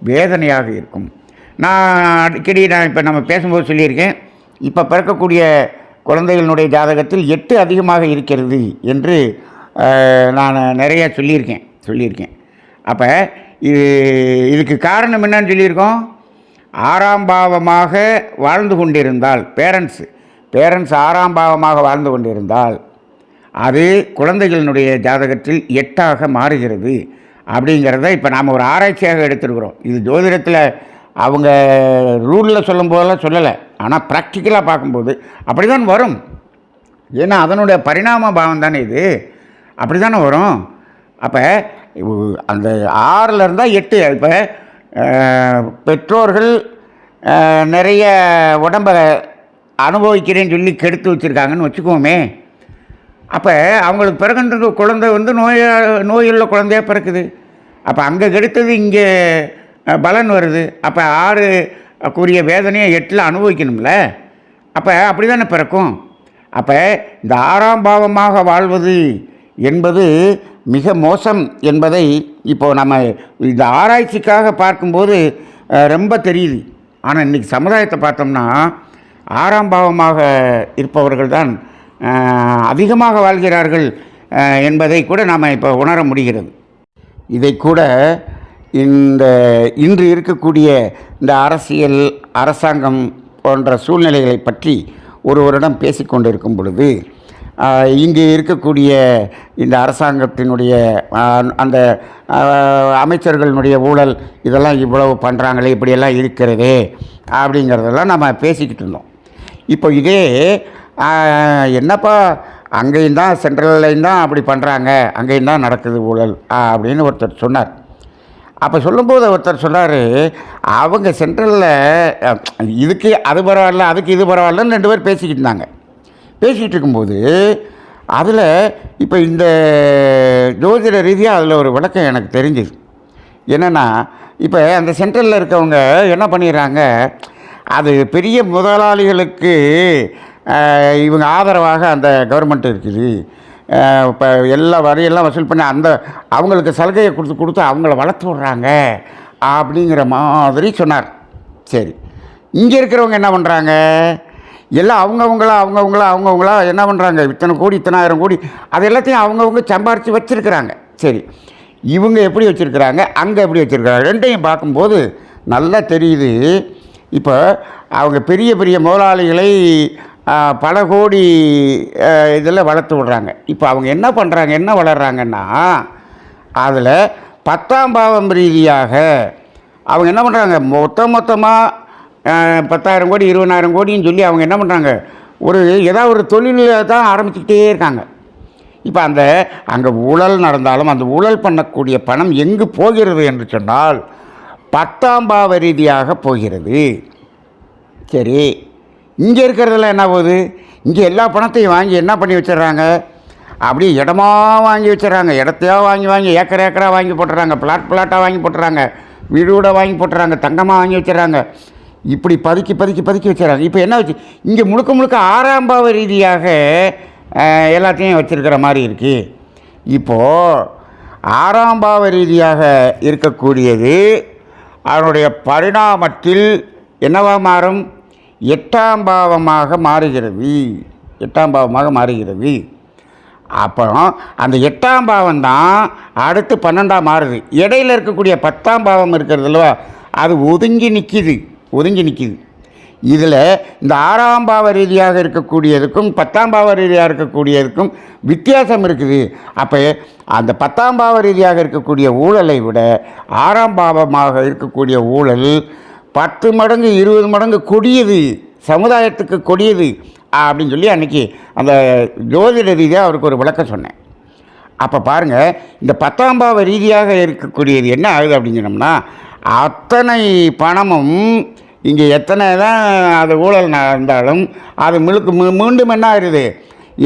வேதனையாக இருக்கும். நான் இப்போ நம்ம பேசும்போது சொல்லியிருக்கேன், இப்போ பிறக்கக்கூடிய குழந்தைகளுடைய ஜாதகத்தில் 8 அதிகமாக இருக்கிறது என்று நான் நிறைய சொல்லியிருக்கேன். அப்போ இதுக்கு காரணம் என்னன்னு சொல்லியிருக்கோம், 6ஆம் பாவமாக வாழ்ந்து கொண்டிருந்தால், பேரண்ட்ஸ் 6ஆம் பாவமாக வாழ்ந்து கொண்டிருந்தால் அது குழந்தைகளினுடைய ஜாதகத்தில் 8ஆக மாறுகிறது அப்படிங்கிறத இப்போ நாம் ஒரு ஆராய்ச்சியாக எடுத்துருக்குறோம். இது ஜோதிடத்தில் அவங்க ரூலில் சொல்லும் போதெல்லாம் சொல்லலை, ஆனால் ப்ராக்டிக்கலாக பார்க்கும்போது அப்படி தான் வரும். ஏன்னா அதனுடைய பரிணாம பாவம் தானே இது, அப்படி தானே வரும். அப்போ அந்த 6ல் இருந்தால் 8. இப்போ பெற்றோர்கள் நிறைய உடம்பை அனுபவிக்கிறேன்னு சொல்லி கெடுத்து வச்சுருக்காங்கன்னு வச்சுக்கோமே, அப்போ அவங்களுக்கு பிறகுன்ற குழந்தை வந்து நோயுள்ள குழந்தையாக பிறக்குது. அப்போ அங்கே கெடுத்தது இங்கே பலன் வருது. அப்போ 6 கூறிய வேதனையை 8ல் அனுபவிக்கணும்ல. அப்போ அப்படி தானே பிறக்கும். அப்போ இந்த 6ஆம் பாவமாக வாழ்வது என்பது மிக மோசம் என்பதை இப்போது நம்ம இந்த ஆராய்ச்சிக்காக பார்க்கும்போது ரொம்ப தெரியுது. ஆனால் இன்றைக்கி சமுதாயத்தை பார்த்தோம்னா 6ஆம் பாவமாக இருப்பவர்கள் தான் அதிகமாக வாழ்கிறார்கள் என்பதை கூட நாம் இப்போ உணர முடிகிறது. இதை கூட இன்று இருக்கக்கூடிய இந்த அரசியல் அரசாங்கம் போன்ற சூழ்நிலைகளை பற்றி ஒருவரிடம் பேசிக்கொண்டிருக்கும் பொழுது இங்கே இருக்கக்கூடிய இந்த அரசாங்கத்தினுடைய அந்த அமைச்சர்களினுடைய ஊழல் இதெல்லாம் இவ்வளவு பண்ணுறாங்களே, இப்படியெல்லாம் இருக்கிறதே அப்படிங்கிறதெல்லாம் நம்ம பேசிக்கிட்டு இருந்தோம். இப்போ இதே என்னப்பா அங்கேயும் தான் சென்ட்ரல்லையும் தான் அப்படி பண்ணுறாங்க, அங்கேயும் தான் நடக்குது ஊழல் அப்படின்னு ஒருத்தர் சொன்னார். அப்போ சொல்லும்போது ஒருத்தர் சொன்னார், அவங்க சென்ட்ரலில் இதுக்கு அது பரவாயில்ல, அதுக்கு இது பரவாயில்லன்னு 2 பேர் பேசிக்கிட்டு இருந்தாங்க. பேசிக்கிட்டு இருக்கும்போது அதில் இப்போ இந்த ஜோதிட ரீதியாக அதில் ஒரு விளக்கம் எனக்கு தெரிஞ்சுது. என்னென்னா, இப்போ அந்த சென்ட்ரலில் இருக்கவங்க என்ன பண்ணிடுறாங்க, அது பெரிய முதலாளிகளுக்கு இவங்க ஆதரவாக அந்த கவர்மெண்ட் இருக்குது, இப்போ எல்லா வரியெல்லாம் வசூல் பண்ணி அந்த அவங்களுக்கு சலுகையை கொடுத்து அவங்கள வளர்த்து விட்றாங்க அப்படிங்கிற மாதிரி சொன்னார். சரி, இங்கே இருக்கிறவங்க என்ன பண்ணுறாங்க, எல்லாம் அவங்கவுங்களா என்ன பண்ணுறாங்க, இத்தனை கோடி இத்தனை ஆயிரம் கோடி அது எல்லாத்தையும் அவங்கவுங்க சம்பாரித்து வச்சுருக்கிறாங்க. சரி, இவங்க எப்படி வச்சுருக்கிறாங்க, அங்கே எப்படி வச்சுருக்கிறாங்க, ரெண்டையும் பார்க்கும்போது நல்லா தெரியுது. இப்போ அவங்க பெரிய பெரிய முதலாளிகளை பல கோடி இதில் வளர்த்து விடுறாங்க. இப்போ அவங்க என்ன பண்ணுறாங்க, என்ன வளர்கிறாங்கன்னா, அதில் 10ஆம் பாவம் ரீதியாக அவங்க என்ன பண்ணுறாங்க, மொத்தமாக 10,000 கோடி 20,000 கோடின்னு சொல்லி அவங்க என்ன பண்ணுறாங்க, ஏதாவது ஒரு தொழிலை தான் ஆரம்பிச்சுக்கிட்டே இருக்காங்க. இப்போ அங்கே ஊழல் நடந்தாலும் அந்த ஊழல் பண்ணக்கூடிய பணம் எங்கு போகிறது என்று சொன்னால் 10ஆம் பாவ ரீதியாக போகிறது. சரி, இங்கே இருக்கிறதெல்லாம் என்ன போகுது, இங்கே எல்லா பணத்தையும் வாங்கி என்ன பண்ணி வச்சிடுறாங்க, அப்படியே இடமாக வாங்கி வச்சிடறாங்க, இடத்தையாக வாங்கி ஏக்கராக வாங்கி போட்டுறாங்க, பிளாட்டாக வாங்கி போட்டுறாங்க, வீடோட வாங்கி போட்டுறாங்க, தங்கமாக வாங்கி வச்சிடறாங்க, இப்படி பதுக்கி வச்சிடறாங்க. இப்போ என்ன வச்சு இங்கே முழுக்க 6ஆம் பாவ ரீதியாக எல்லாத்தையும் வச்சுருக்கிற மாதிரி இருக்குது. இப்போது 6ஆம் பாவ ரீதியாக இருக்கக்கூடியது அதனுடைய பரிணாமத்தில் என்னவாக மாறும், 8ஆம் பாவமாக மாறுகிறது. 8ஆம் பாவமாக மாறுகிறது. அப்புறம் அந்த 8ஆம் பாவம் தான் அடுத்து 12ஆம் மாறுது. இடையில் இருக்கக்கூடிய 10ஆம் பாவம் இருக்கிறது இல்லவா, அது ஒதுங்கி நிற்கிது. இதில் இந்த 6ஆம் பாவ ரீதியாக இருக்கக்கூடியதுக்கும் 10ஆம் பாவ ரீதியாக இருக்கக்கூடியதுக்கும் வித்தியாசம் இருக்குது. அப்போ அந்த 10ஆம் பாவ ரீதியாக இருக்கக்கூடிய ஊழலை விட 6ஆம் பாவமாக இருக்கக்கூடிய ஊழல் 10 மடங்கு 20 மடங்கு கொடியது, சமுதாயத்துக்கு கொடியது அப்படின்னு சொல்லி அன்றைக்கி அந்த ஜோதிட ரீதியாக அவருக்கு ஒரு விளக்கம் சொன்னேன். அப்போ பாருங்கள், இந்த 10ஆம் பாவ ரீதியாக இருக்கக்கூடியது என்ன ஆகுது அப்படின்னு சொன்னோம்னா, அத்தனை பணமும் இங்கே எத்தனை தான் அது ஊழல் நடந்தாலும் அது மீண்டும் என்ன ஆகுது,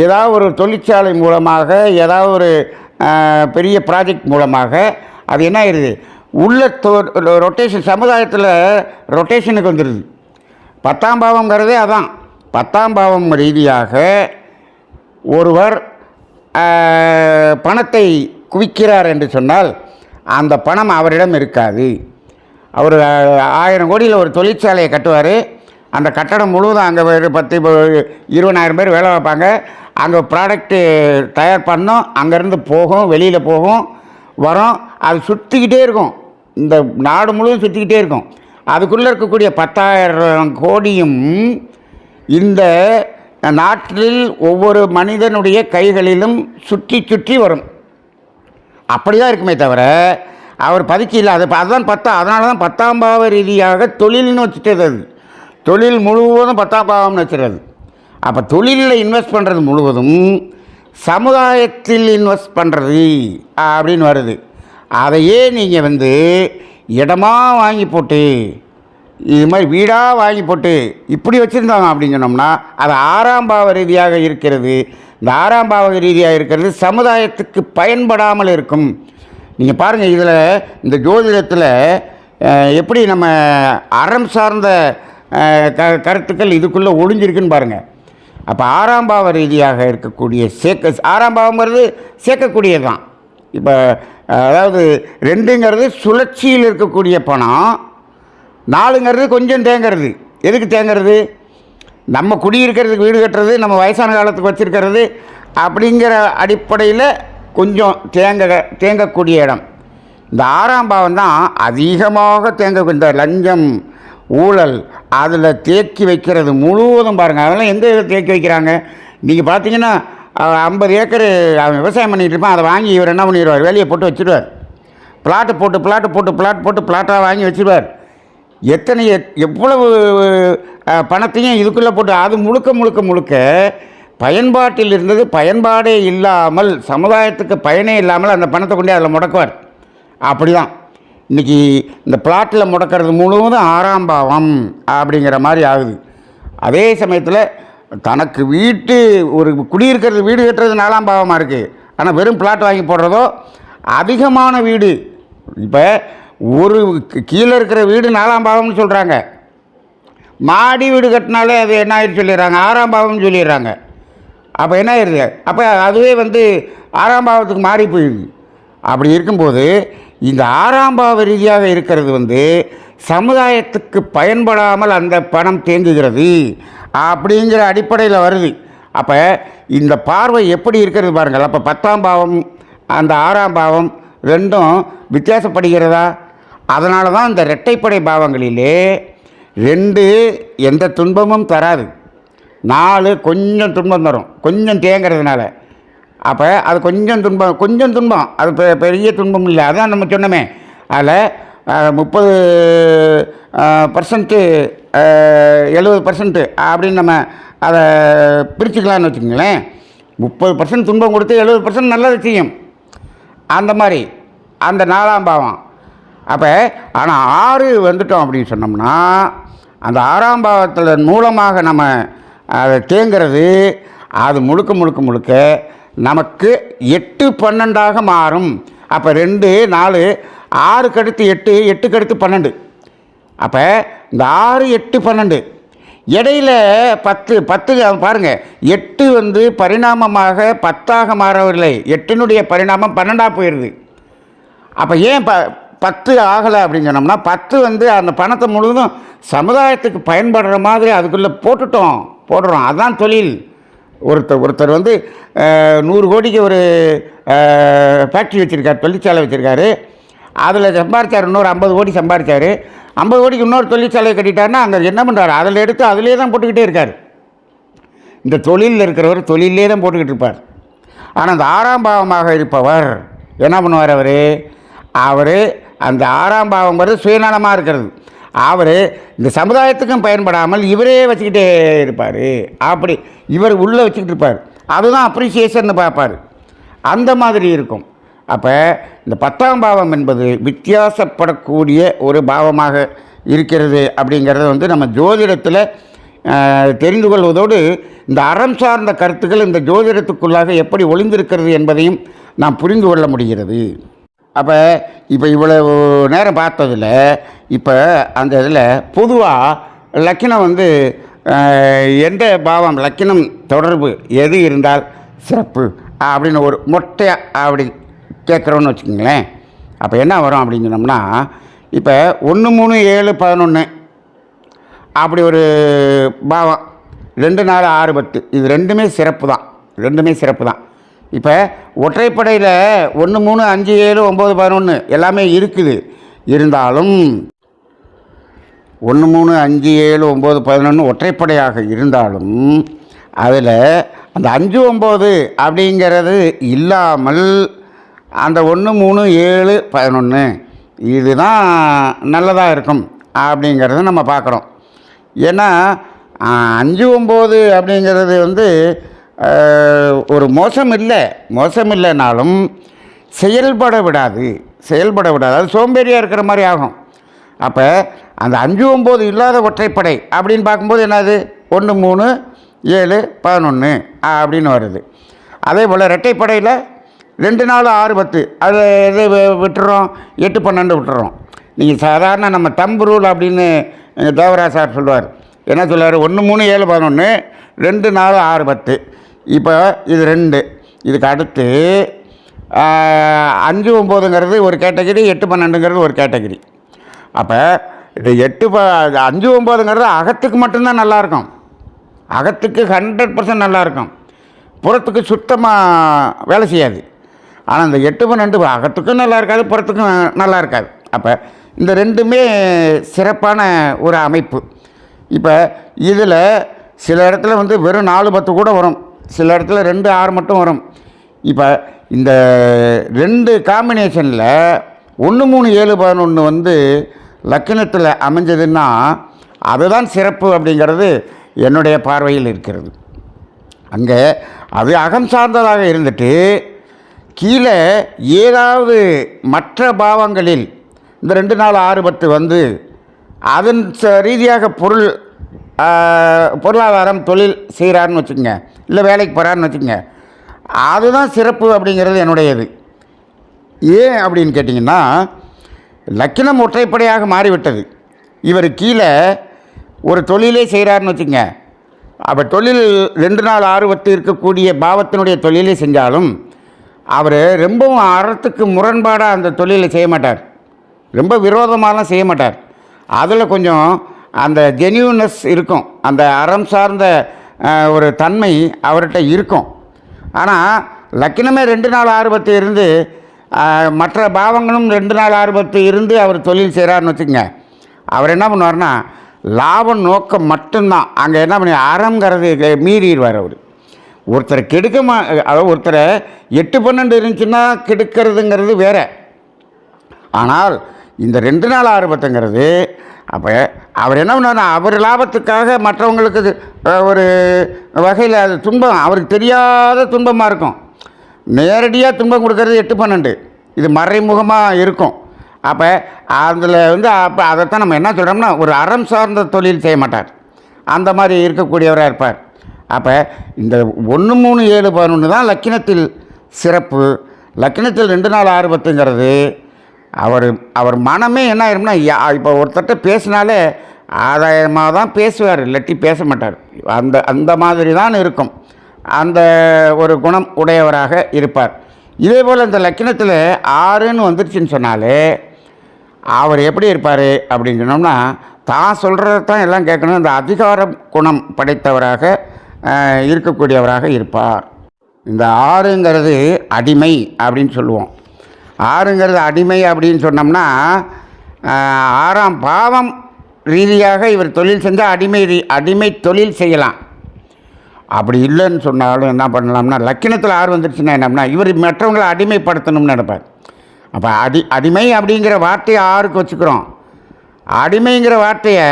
ஏதாவது ஒரு தொழிற்சாலை மூலமாக ஏதாவது ஒரு பெரிய ப்ராஜெக்ட் மூலமாக அது என்ன ஆயிடுது, உள்ள ரொட்டேஷன், சமுதாயத்தில் ரொட்டேஷனுக்கு வந்துடுது. 10ஆம் பாவங்கிறதே அதான். 10ஆம் பாவம் ரீதியாக ஒருவர் பணத்தை குவிக்கிறார் என்று சொன்னால் அந்த பணம் அவரிடம் இருக்காது. அவர் 1000 கோடியில் ஒரு தொழிற்சாலையை கட்டுவார். அந்த கட்டடம் முழுவதும் அங்கே 10-20,000 பேர் வேலை வைப்பாங்க. அங்கே ப்ராடக்ட்டு தயார் பண்ணோம், அங்கேருந்து போகும், வெளியில் போகும், வரும், அது சுற்றிக்கிட்டே இருக்கும், இந்த நாடு முழுவதும் சுற்றிக்கிட்டே இருக்கும். அதுக்குள்ளே இருக்கக்கூடிய 10,000 கோடியும் இந்த நாட்டில் ஒவ்வொரு மனிதனுடைய கைகளிலும் சுற்றி வரும். அப்படி தான் இருக்குமே தவிர அவர் பதுக்கி இல்லை. அதுதான் அதனால தான் 10ஆம் பாவ ரீதியாக தொழில்னு வச்சுட்டது. அது தொழில் முழுவதும் 10ஆம் பாவம்னு வச்சுருது. அப்போ தொழிலில் இன்வெஸ்ட் பண்ணுறது முழுவதும் சமுதாயத்தில் இன்வெஸ்ட் பண்ணுறது அப்படின்னு வருது. அதையே நீங்கள் இடமாக வாங்கி போட்டு, இது மாதிரி வீடாக வாங்கி போட்டு இப்படி வச்சுருந்தாங்க அப்படின்னு சொன்னோம்னா அது 6ஆம் பாவ ரீதியாக இருக்கிறது. இந்த 6ஆம் பாவ ரீதியாக இருக்கிறது சமுதாயத்துக்கு பயன்படாமல் இருக்கும். நீங்கள் பாருங்கள், இதில் இந்த ஜோதிடத்தில் எப்படி நம்ம அறம் சார்ந்த கருத்துக்கள் இதுக்குள்ளே ஒளிஞ்சிருக்குன்னு பாருங்கள். அப்போ 6ஆம் பாவ ரீதியாக இருக்கக்கூடிய 6ஆம் பாவங்கிறது சேர்க்கக்கூடியது தான். இப்போ அதாவது 2ங்கிறது சுழற்சியில் இருக்கக்கூடிய பணம், 4ங்கிறது கொஞ்சம் தேங்கிறது. எதுக்கு தேங்கிறது, நம்ம குடியிருக்கிறதுக்கு வீடு கட்டுறது, நம்ம வயசான காலத்துக்கு வச்சுருக்கிறது அப்படிங்கிற அடிப்படையில் கொஞ்சம் தேங்கக்கூடிய இடம். இந்த 6ஆம் பாவம் தான் அதிகமாக இந்த லஞ்சம், ஊழல் அதில் தேக்கி வைக்கிறது முழுவதும் பாருங்கள். அதெல்லாம் எந்த இதில் தேக்கி வைக்கிறாங்க? நீங்கள் பார்த்தீங்கன்னா 50 ஏக்கர் அவன் விவசாயம் பண்ணிகிட்டு இருப்பான். அதை வாங்கி இவர் என்ன பண்ணிடுவார், வேலையை போட்டு வச்சுருவார். பிளாட்டாக வாங்கி வச்சுருவார். எவ்வளவு பணத்தையும் இதுக்குள்ளே போட்டு அது முழுக்க பயன்பாட்டில் இருந்தது பயன்பாடே இல்லாமல், சமுதாயத்துக்கு பயனே இல்லாமல் அந்த பணத்தை கொண்டு அதில் முடக்குவார். அப்படி தான் இன்றைக்கி இந்த பிளாட்டில் முடக்கிறது முழுவதும் 6ஆம் பாவம் அப்படிங்கிற மாதிரி ஆகுது. அதே சமயத்தில் தனக்கு ஒரு குடியிருக்கிறது, வீடு கட்டுறது 4ஆம் பாவமாக இருக்குது. ஆனால் வெறும் பிளாட் வாங்கி போடுறதோ அதிகமான வீடு. இப்போ ஒரு கீழே இருக்கிற வீடு 4ஆம் பாவம்னு சொல்கிறாங்க. மாடி வீடு கட்டினாலே அது என்ன ஆயிடுச்சு சொல்லிடுறாங்க, 6ஆம் பாவம்னு சொல்லிடுறாங்க. அப்போ என்ன ஆயிடுது? அப்போ அதுவே 6ஆம் பாவத்துக்கு மாறி போயிடுது. அப்படி இருக்கும்போது இந்த 6ஆம் பாவ ரீதியாக இருக்கிறது சமுதாயத்துக்கு பயன்படாமல் அந்த பணம் தேங்குகிறது அப்படிங்கிற அடிப்படையில் வருது. அப்போ இந்த பார்வை எப்படி இருக்கிறது பாருங்கள். அப்போ 10ஆம் பாவம் அந்த 6ஆம் பாவம் ரெண்டும் வித்தியாசப்படுகிறதா? அதனால தான் இந்த இரட்டைப்படை பாவங்களிலே 2 எந்த துன்பமும் தராது, 4 கொஞ்சம் துன்பம் தரும், கொஞ்சம் தேங்கிறதுனால. அப்போ அது கொஞ்சம் துன்பம் அது பெரிய துன்பம் இல்லை. அதான் நம்ம சொன்னோமே, அதில் 30% 70% அப்படின்னு நம்ம அதை பிரிச்சுக்கலான்னு வச்சுக்கோங்களேன். 30% துன்பம் கொடுத்து 70% நல்லது செய்யும். அந்த மாதிரி அந்த 4ஆம் பாவம். அப்போ ஆனால் 6 வந்துட்டோம் அப்படின்னு சொன்னோம்னா அந்த 6ஆம் பாவத்தில் மூலமாக நம்ம அதை தேங்கிறது அது முழுக்க நமக்கு 8 12ஆக மாறும். அப்போ 2 4 6க்கு அடுத்து 8 8க்கு அடுத்து 12. அப்போ இந்த 6 8 12 இடையில் 10 பாருங்கள். 8 பரிணாமமாக 10ஆக மாறவில்லை, 8னுடைய பரிணாமம் 12ஆக போயிடுது. அப்போ ஏன் 10 ஆகலை அப்படின்னு சொன்னோம்னா 10 அந்த பணத்தை முழுவதும் சமுதாயத்துக்கு பயன்படுற மாதிரி அதுக்குள்ளே போடுறோம். அதுதான் தொழில். ஒருத்தர் 100 கோடிக்கு ஒரு ஃபேக்ட்ரி வச்சுருக்கார், தொழிற்சாலை வச்சுருக்காரு. அதில் சம்பாரித்தார், இன்னொரு 50 கோடி சம்பாரித்தார். 50 கோடிக்கு இன்னொரு தொழிற்சாலை கட்டிட்டாருன்னா அங்கே என்ன பண்ணுறாரு, அதில் எடுத்து அதிலே தான் போட்டுக்கிட்டே இருக்கார். இந்த தொழிலில் இருக்கிறவர் தொழிலே தான் போட்டுக்கிட்டு இருப்பார். ஆனால் அந்த 6ஆம் பாவமாக இருப்பவர் என்ன பண்ணுவார்? அவர் அந்த 6ஆம் பாவம் சுயநலமாக இருக்கிறது. அவர் இந்த சமுதாயத்துக்கும் பயன்படாமல் இவரே வச்சுக்கிட்டே இருப்பார். அப்படி இவர் உள்ளே வச்சுக்கிட்டு இருப்பார். அதுதான் அப்ரிசியேஷன் பார்ப்பார். அந்த மாதிரி இருக்கும். அப்போ இந்த 10ஆம் பாவம் என்பது வித்தியாசப்படக்கூடிய ஒரு பாவமாக இருக்கிறது அப்படிங்கிறத நம்ம ஜோதிடத்தில் தெரிந்து கொள்வதோடு இந்த அறம் சார்ந்த கருத்துக்கள் இந்த ஜோதிடத்துக்குள்ளாக எப்படி ஒளிந்திருக்கிறது என்பதையும் நாம் புரிந்து கொள்ள முடிகிறது. அப்போ இப்போ இவ்வளவு நேரம் பார்த்ததில் இப்போ அந்த இதில் பொதுவாக லக்கினம் எந்த பாவம் லக்கினம் தொடர்பு எது இருந்தால் சிறப்பு அப்படின்னு ஒரு மொட்டையாக அப்படி கேட்குறோன்னு வச்சுக்கோங்களேன். அப்போ என்ன வரும் அப்படின்னு சொன்னோம்னா, இப்போ 1 3 7 11 அப்படி ஒரு பாவம், 2 4 6 10 இது ரெண்டுமே சிறப்பு தான். இப்போ ஒற்றைப்படையில் 1 3 5 7 9 11 எல்லாமே இருக்குது. இருந்தாலும் 1 3 5 7 9 11 ஒற்றைப்படையாக இருந்தாலும் அதில் அந்த 5 9 அப்படிங்கிறது இல்லாமல் அந்த 1 3 7 11 இதுதான் நல்லதாக இருக்கும் அப்படிங்கிறத நம்ம பார்க்குறோம். ஏன்னா 5 9 அப்படிங்கிறது ஒரு மோசம் இல்லைனாலும் செயல்பட விடாது, அது சோம்பேறியாக இருக்கிற மாதிரி ஆகும். அப்போ அந்த 5 9 இல்லாத ஒற்றைப்படை அப்படின்னு பார்க்கும்போது என்னது 1 3 7 11 அப்படின்னு வருது. அதே போல் இரட்டைப்படையில் 2 4 6 10 அதை எது விட்டுறோம், 8 12 விட்டுறோம். நீங்கள் சாதாரண நம்ம தம்பு ரூல் அப்படின்னு தேவராஜ் சார் சொல்லுவார். என்ன சொல்லுவார்? 1 3 7 11 2 4 6 10. இப்போ இது 2. இதுக்கு அடுத்து 5 9ங்கிறது ஒரு கேட்டகிரி, 8 12ங்கிறது ஒரு கேட்டகிரி. அப்போ இது 5 9ங்கிறது அகத்துக்கு மட்டும்தான் நல்லாயிருக்கும், அகத்துக்கு 100% நல்லாயிருக்கும், புறத்துக்கு சுத்தமாக வேலை செய்யாது. ஆனால் இந்த 8 12 அகத்துக்கும் நல்லா இருக்காது, புறத்துக்கும் நல்லா இருக்காது. அப்போ இந்த ரெண்டுமே சிறப்பான ஒரு அமைப்பு. இப்போ இதில் சில இடத்துல வந்து வெறும் 4-10 கூட வரும், சில இடத்துல 2-6 மட்டும் வரும். இப்போ இந்த 2 காம்பினேஷனில் 1-3-7-11 வந்து லக்கினத்தில் அமைஞ்சதுன்னா அதுதான் சிறப்பு அப்படிங்கிறது என்னுடைய பார்வையில் இருக்கிறது. அங்கே அது அகம் சார்ந்ததாக இருந்துட்டு கீழே ஏதாவது மற்ற பாவங்களில் இந்த 2-4-6-10 வந்து அதன் ரீதியாக பொருளாதாரம் தொழில் செய்கிறாருன்னு வச்சுக்கோங்க, இல்லை வேலைக்கு போகிறாருன்னு வச்சுக்கோங்க, அதுதான் சிறப்பு அப்படிங்கிறது என்னுடையது. ஏன் அப்படின்னு கேட்டிங்கன்னா, லக்கினம் ஒற்றைப்படையாக மாறிவிட்டது. இவர் கீழே ஒரு தொழிலே செய்கிறாருன்னு வச்சுக்கோங்க, அப்போ தொழில் 2-4-6-10 இருக்கக்கூடிய பாவத்தினுடைய தொழிலை செஞ்சாலும் அவர் ரொம்பவும் அறத்துக்கு முரண்பாடாக அந்த தொழிலை செய்ய மாட்டார், ரொம்ப விரோதமாலாம் செய்ய மாட்டார். அதில் கொஞ்சம் அந்த ஜென்யூனஸ் இருக்கும், அந்த அறம் சார்ந்த ஒரு தன்மை அவர்கிட்ட இருக்கும். ஆனால் லக்கினமே 2-4-6-10 இருந்து மற்ற பாவங்களும் 2-4-6-10 இருந்து அவர் தொழில் செய்கிறாருன்னு வச்சுக்கோங்க, அவர் என்ன பண்ணுவார்னா லாபம் நோக்கம் மட்டும்தான். அங்கே என்ன பண்ணி அறங்கிறது மீறிடுவார் அவர். ஒருத்தரை அதாவது ஒருத்தரை 8-12 இருந்துச்சுன்னா கெடுக்கிறதுங்கிறது வேறு. ஆனால் இந்த 2-4-6-10ங்கிறது அப்போ அவர் என்ன பண்ணார்னா அவர் லாபத்துக்காக மற்றவங்களுக்கு ஒரு வகையில் அது துன்பம், அவருக்கு தெரியாத துன்பமாக இருக்கும். நேரடியாக துன்பம் கொடுக்கறது 8-12, இது மறைமுகமாக இருக்கும். அப்போ அதில் வந்து அப்போ அதைத்தான் நம்ம என்ன சொல்கிறோம்னா ஒரு அறம் சார்ந்த தொழில் செய்ய மாட்டார், அந்த மாதிரி இருக்கக்கூடியவராக இருப்பார். அப்போ இந்த 1-3-7-11 தான் லக்கினத்தில் சிறப்பு. லக்கினத்தில் 2-4-6-10ங்கிறது அவர் மனமே என்ன ஆயிரும்னா, இப்போ ஒருத்தட்ட பேசினாலே ஆதாயமாக தான் பேசுவார், இல்லாட்டி பேச மாட்டார். அந்த மாதிரி தான் இருக்கும், அந்த ஒரு குணம் உடையவராக இருப்பார். இதே போல் இந்த லக்கினத்தில் 6ன்னு வந்துருச்சுன்னு சொன்னாலே அவர் எப்படி இருப்பார் அப்படின்னு சொன்னோம்னா, தான் சொல்கிறத தான் எல்லாம் கேட்கணும், இந்த அதிகார குணம் படைத்தவராக இருக்கக்கூடியவராக இருப்பார். இந்த 6ங்கிறது அடிமை அப்படின்னு சொல்லுவோம். 6ங்கிறது அடிமை அப்படின்னு சொன்னோம்னா 6ஆம் பாவம் ரீதியாக இவர் தொழில் செஞ்சால் அடிமை தொழில் செய்யலாம். அப்படி இல்லைன்னு சொன்னாலும் என்ன பண்ணலாம்னா, லக்கினத்தில் 6 வந்துடுச்சுன்னா என்னம்னா இவர் மற்றவங்களை அடிமைப்படுத்தணும்னு நினைப்பார். அப்போ அடிமை அப்படிங்கிற வார்த்தையை 6க்கு வச்சுக்கிறோம். அடிமைங்கிற வார்த்தையை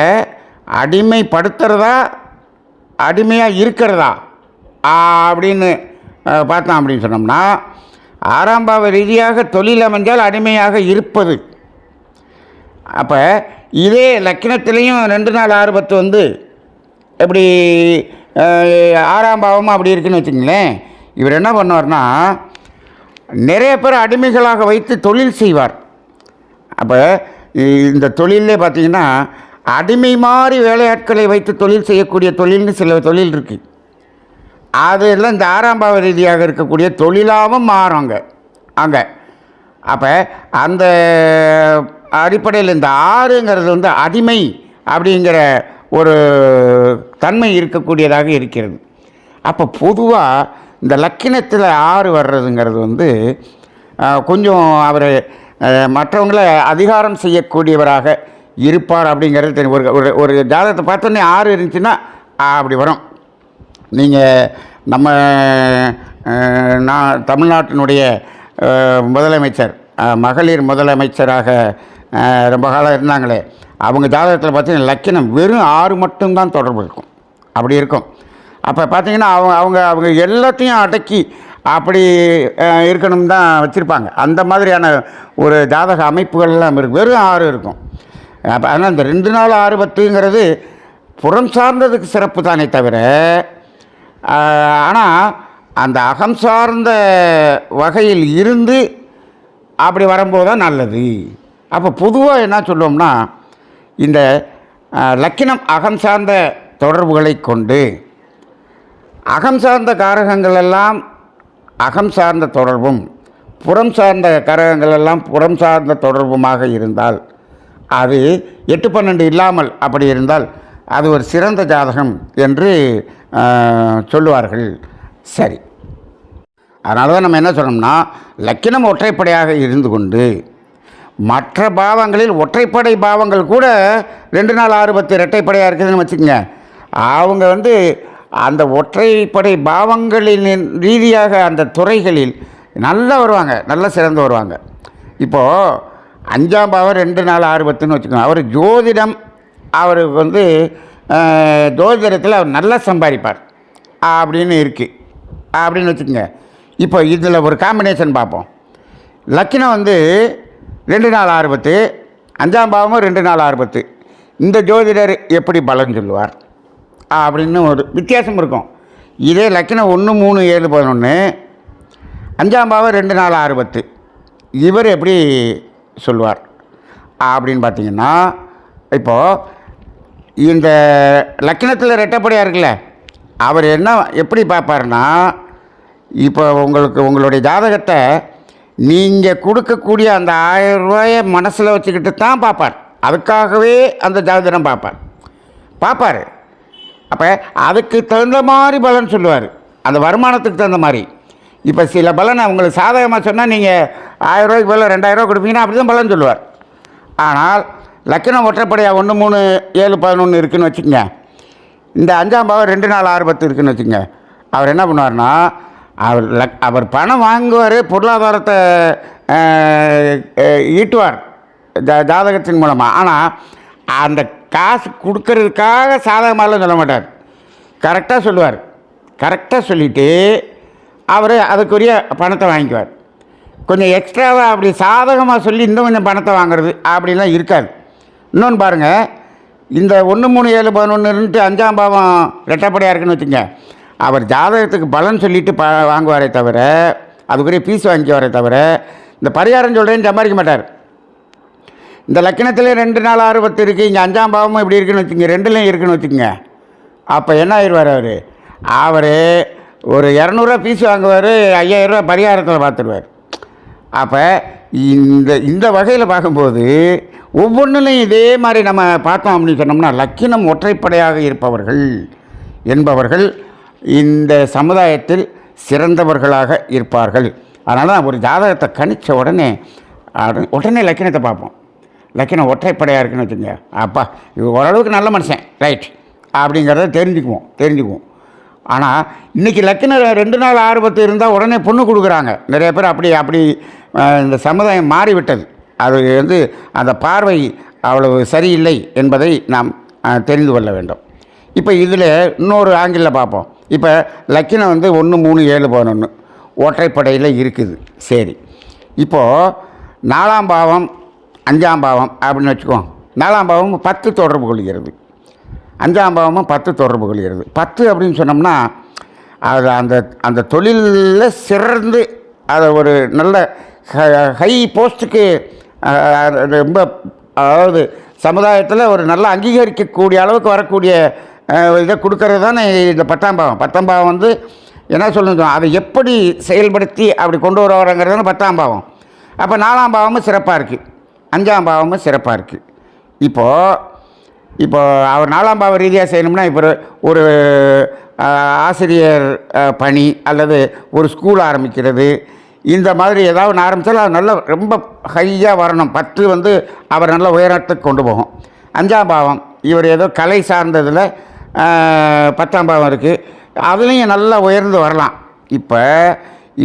அடிமைப்படுத்துகிறதா அடிமையாக இருக்கிறதா அப்படின்னு பார்த்தோம் அப்படின்னு சொன்னோம்னா, 6ஆம் பாவ ரீதியாக தொழில் அமைஞ்சால் அடிமையாக இருப்பது. அப்போ இதே லக்கினத்திலையும் 2-4-6-10 வந்து எப்படி 6ஆம் பாவமும் அப்படி இருக்குன்னு வச்சுங்களேன், இவர் என்ன பண்ணுவார்னா நிறைய பேர் அடிமைகளாக வைத்து தொழில் செய்வார். அப்போ இந்த தொழிலே பார்த்திங்கன்னா அடிமை மாதிரி வேலையாட்களை வைத்து தொழில் செய்யக்கூடிய தொழில்னு சில தொழில் இருக்குது. அதெல்லாம் இந்த 6ஆம் பாவ ரீதியாக இருக்கக்கூடிய தொழிலாகவும் மாறும் அங்கே. அப்போ அந்த அடிப்படையில் இந்த 6ங்கிறது வந்து அடிமை அப்படிங்கிற ஒரு தன்மை இருக்கக்கூடியதாக இருக்கிறது. அப்போ பொதுவாக இந்த லக்கினத்தில் 6 வர்றதுங்கிறது வந்து கொஞ்சம் அவர் மற்றவங்களை அதிகாரம் செய்யக்கூடியவராக இருப்பார் அப்படிங்கிறது தெரியும். ஒரு ஜாதகத்தை பார்த்தோன்னே 6 இருந்துச்சுன்னா அப்படி வரும். நீங்கள் நம்ம தமிழ்நாட்டினுடைய முதலமைச்சர், மகளிர் முதலமைச்சராக ரொம்ப காலம் இருந்தாங்களே, அவங்க ஜாதகத்தில் பார்த்தீங்கன்னா லக்கினம் வெறும் 6 மட்டும்தான் தொடர்பு இருக்கும், அப்படி இருக்கும். அப்போ பார்த்தீங்கன்னா அவங்க எல்லாத்தையும் அடக்கி அப்படி இருக்கணும் தான் வச்சுருப்பாங்க. அந்த மாதிரியான ஒரு ஜாதக அமைப்புகள்லாம் இருக்குது, வெறும் 6 இருக்கும். அப்போ அதனால் இந்த 2-4-6-10ங்கிறது புறம் சார்ந்ததுக்கு சிறப்பு தானே தவிர, ஆனால் அந்த அகம் சார்ந்த வகையில் இருந்து அப்படி வரும்போது தான் நல்லது. அப்போ பொதுவாக என்ன சொல்லுவோம்னா, இந்த லக்கினம் அகம் சார்ந்த தொடர்புகளை கொண்டு அகம் சார்ந்த காரகங்கள் எல்லாம் அகம் சார்ந்த தொடர்பும் புறம் சார்ந்த காரகங்கள் எல்லாம் புறம் சார்ந்த தொடர்புமாக இருந்தால், அது 8-12 இல்லாமல் அப்படி இருந்தால் அது ஒரு சிறந்த ஜாதகம் என்று சொல்லுவார்கள். சரி, அதனால தான் நம்ம என்ன சொல்லணும்னா, லக்கினம் ஒற்றைப்படையாக இருந்து கொண்டு மற்ற பாவங்களில் ஒற்றைப்படை பாவங்கள் கூட 2 4 6 10 இரட்டைப்படையாக இருக்குதுன்னு வச்சுக்கோங்க. அவங்க வந்து அந்த ஒற்றைப்படை பாவங்களின் ரீதியாக அந்த துறைகளில் நல்லா வருவாங்க, நல்லா சிறந்து வருவாங்க. இப்போது 5ஆம் பாவம் 2 4 6 10ன்னு வச்சுக்கோங்க. அவர் ஜோதிடம், அவருக்கு வந்து ஜோதிடத்தில் அவர் நல்லா சம்பாதிப்பார் அப்படின்னு இருக்குது அப்படின்னு வச்சுக்கோங்க. இப்போ இதில் ஒரு காம்பினேஷன் பார்ப்போம். லக்கினம் வந்து 2 4 6 10, 5ஆம் பாவமும் 2 4 6 10. இந்த ஜோதிடர் எப்படி பலன் சொல்லுவார் அப்படின்னு ஒரு வித்தியாசம் இருக்கும். இதே லக்கினம் 1 3 7 11, 5ஆம் பாவம் 2 4 6 10, இவர் எப்படி சொல்லுவார் அப்படின்னு பார்த்தீங்கன்னா, இப்போது இந்த லக்கினத்தில் ரெட்டைப்படையாக இருக்குல்ல, அவர் என்ன எப்படி பார்ப்பார்னா, இப்போ உங்களுடைய ஜாதகத்தை நீங்கள் கொடுக்கக்கூடிய அந்த 1000 ரூபாயை மனசில் வச்சுக்கிட்டு தான் பார்ப்பார். அதுக்காகவே அந்த ஜாதகம் பார்ப்பார். அப்போ அதுக்கு தகுந்த மாதிரி பலன் சொல்லுவார், அந்த வருமானத்துக்கு தகுந்த மாதிரி. இப்போ சில பலனை உங்களுக்கு சாதகமாக சொன்னால் நீங்கள் 1000 ரூபாய்க்கு பதில் 2000 ரூபா கொடுப்பீங்கன்னா அப்படி தான் பலன் சொல்லுவார். ஆனால் லக்கினம் ஒற்றைப்படையாக 1 3 7 11 இருக்குதுன்னு வச்சுக்கோங்க. இந்த 5ஆம் பாவம் 2 4 6 10 இருக்குதுன்னு வச்சுக்கோங்க. அவர் என்ன பண்ணுவார்னா, அவர் பணம் வாங்குவார், பொருளாதாரத்தை ஈட்டுவார் ஜாதகத்தின் மூலமாக. ஆனால் அந்த காசு கொடுக்கறதுக்காக சாதகமாகலாம் சொல்ல மாட்டார், கரெக்டாக சொல்லுவார். கரெக்டாக சொல்லிவிட்டு அவர் அதுக்குரிய பணத்தை வாங்கிக்குவார். கொஞ்சம் எக்ஸ்ட்ராவாக அப்படி சாதகமாக சொல்லி இன்னும் கொஞ்சம் பணத்தை வாங்குறது அப்படிலாம் இருக்காது. இன்னொன்று பாருங்கள், இந்த 1 3 7 11 5ஆம் பாவம் ரெட்டைப்படையாக இருக்குன்னு வச்சுங்க. அவர் ஜாதகத்துக்கு பலன் சொல்லிவிட்டு வாங்குவாரே தவிர, அதுக்குரிய ஃபீஸ் வாங்கிக்குவாரே தவிர, இந்த பரிகாரம் சொல்கிறேன்னு சம்பாதிக்க மாட்டார். இந்த லக்கினத்திலே 2 4 6 10 இருக்குது, இங்கே 5ஆம் பாவமும் இப்படி இருக்குன்னு வச்சுங்க, 2லேயும் இருக்குன்னு வச்சுக்கோங்க. அப்போ என்ன ஆயிடுவார், அவர் ஒரு 200 ஃபீஸ் வாங்குவார், 5000 ரூபா பரிகாரத்தில் பார்த்துருவார். அப்போ இந்த வகையில் பார்க்கும்போது ஒவ்வொன்றிலையும் இதே மாதிரி நம்ம பார்த்தோம் அப்படின்னு சொன்னோம்னா, லக்கினம் ஒற்றைப்படையாக இருப்பவர்கள் என்பவர்கள் இந்த சமுதாயத்தில் சிறந்தவர்களாக இருப்பார்கள். அதனால தான் ஒரு ஜாதகத்தை கணித்த உடனே லக்கினத்தை பார்ப்போம். லக்கினம் ஒற்றைப்படையாக இருக்குன்னு வச்சுங்க, அப்பா இது ஓரளவுக்கு நல்ல மனுஷன், ரைட் அப்படிங்கிறத தெரிஞ்சுக்குவோம். ஆனால் இன்றைக்கி லக்கினம் 2 4 6 10 இருந்தால் உடனே பொண்ணு கொடுக்குறாங்க நிறைய பேர். அப்படி இந்த சமுதாயம் மாறிவிட்டது. அது வந்து அந்த பார்வை அவ்வளவு சரியில்லை என்பதை நாம் தெரிந்து கொள்ள வேண்டும். இப்போ இதில் இன்னொரு ஆங்கிளில் பார்ப்போம். இப்போ லக்கினம் வந்து 1 3 7 11 ஒற்றைப்படையில் இருக்குது. சரி, இப்போது 4ஆம் பாவம் 5ஆம் பாவம் அப்படின்னு வச்சுக்கோம். 4ஆம் பாவம் 10 தொடர்பு கொள்கிறது, 5ஆம் பாவமும் 10 தொடர்பு கொள்கிறது. 10 அப்படின்னு சொன்னோம்னா அது அந்த தொழிலில் சிறந்து அதை ஒரு நல்ல ஹை போஸ்ட்டுக்கு ரொம்ப, அதாவது சமுதாயத்தில் ஒரு நல்ல அங்கீகரிக்கக்கூடிய அளவுக்கு வரக்கூடிய இதை கொடுக்கறது தானே இந்த 10ஆம் பாவம். 10ஆம் பாவம் வந்து என்ன சொல்லணும், அதை எப்படி செயல்படுத்தி அப்படி கொண்டு வரங்கிறது தானே 10ஆம் பாவம். அப்போ 4ஆம் பாவமும் சிறப்பாக இருக்குது, 5ஆம் பாவமும் சிறப்பாக இருக்குது. இப்போ அவர் 4ஆம் பாவ ரீதியாக செய்யணும்னா, இப்போ ஒரு ஆசிரியர் பணி அல்லது ஒரு ஸ்கூல் ஆரம்பிக்கிறது, இந்த மாதிரி ஏதாவது ஒன்று ஆரம்பித்தாலும் அது நல்ல ரொம்ப ஹையாக வரணும். 10 வந்து அவர் நல்ல உயரத்துக்கு கொண்டு போகும். 5ஆம் பாவம் இவர் ஏதோ கலை சார்ந்ததில் 10ஆம் பாவம் இருக்குது, அதுலேயும் நல்லா உயர்ந்து வரலாம். இப்போ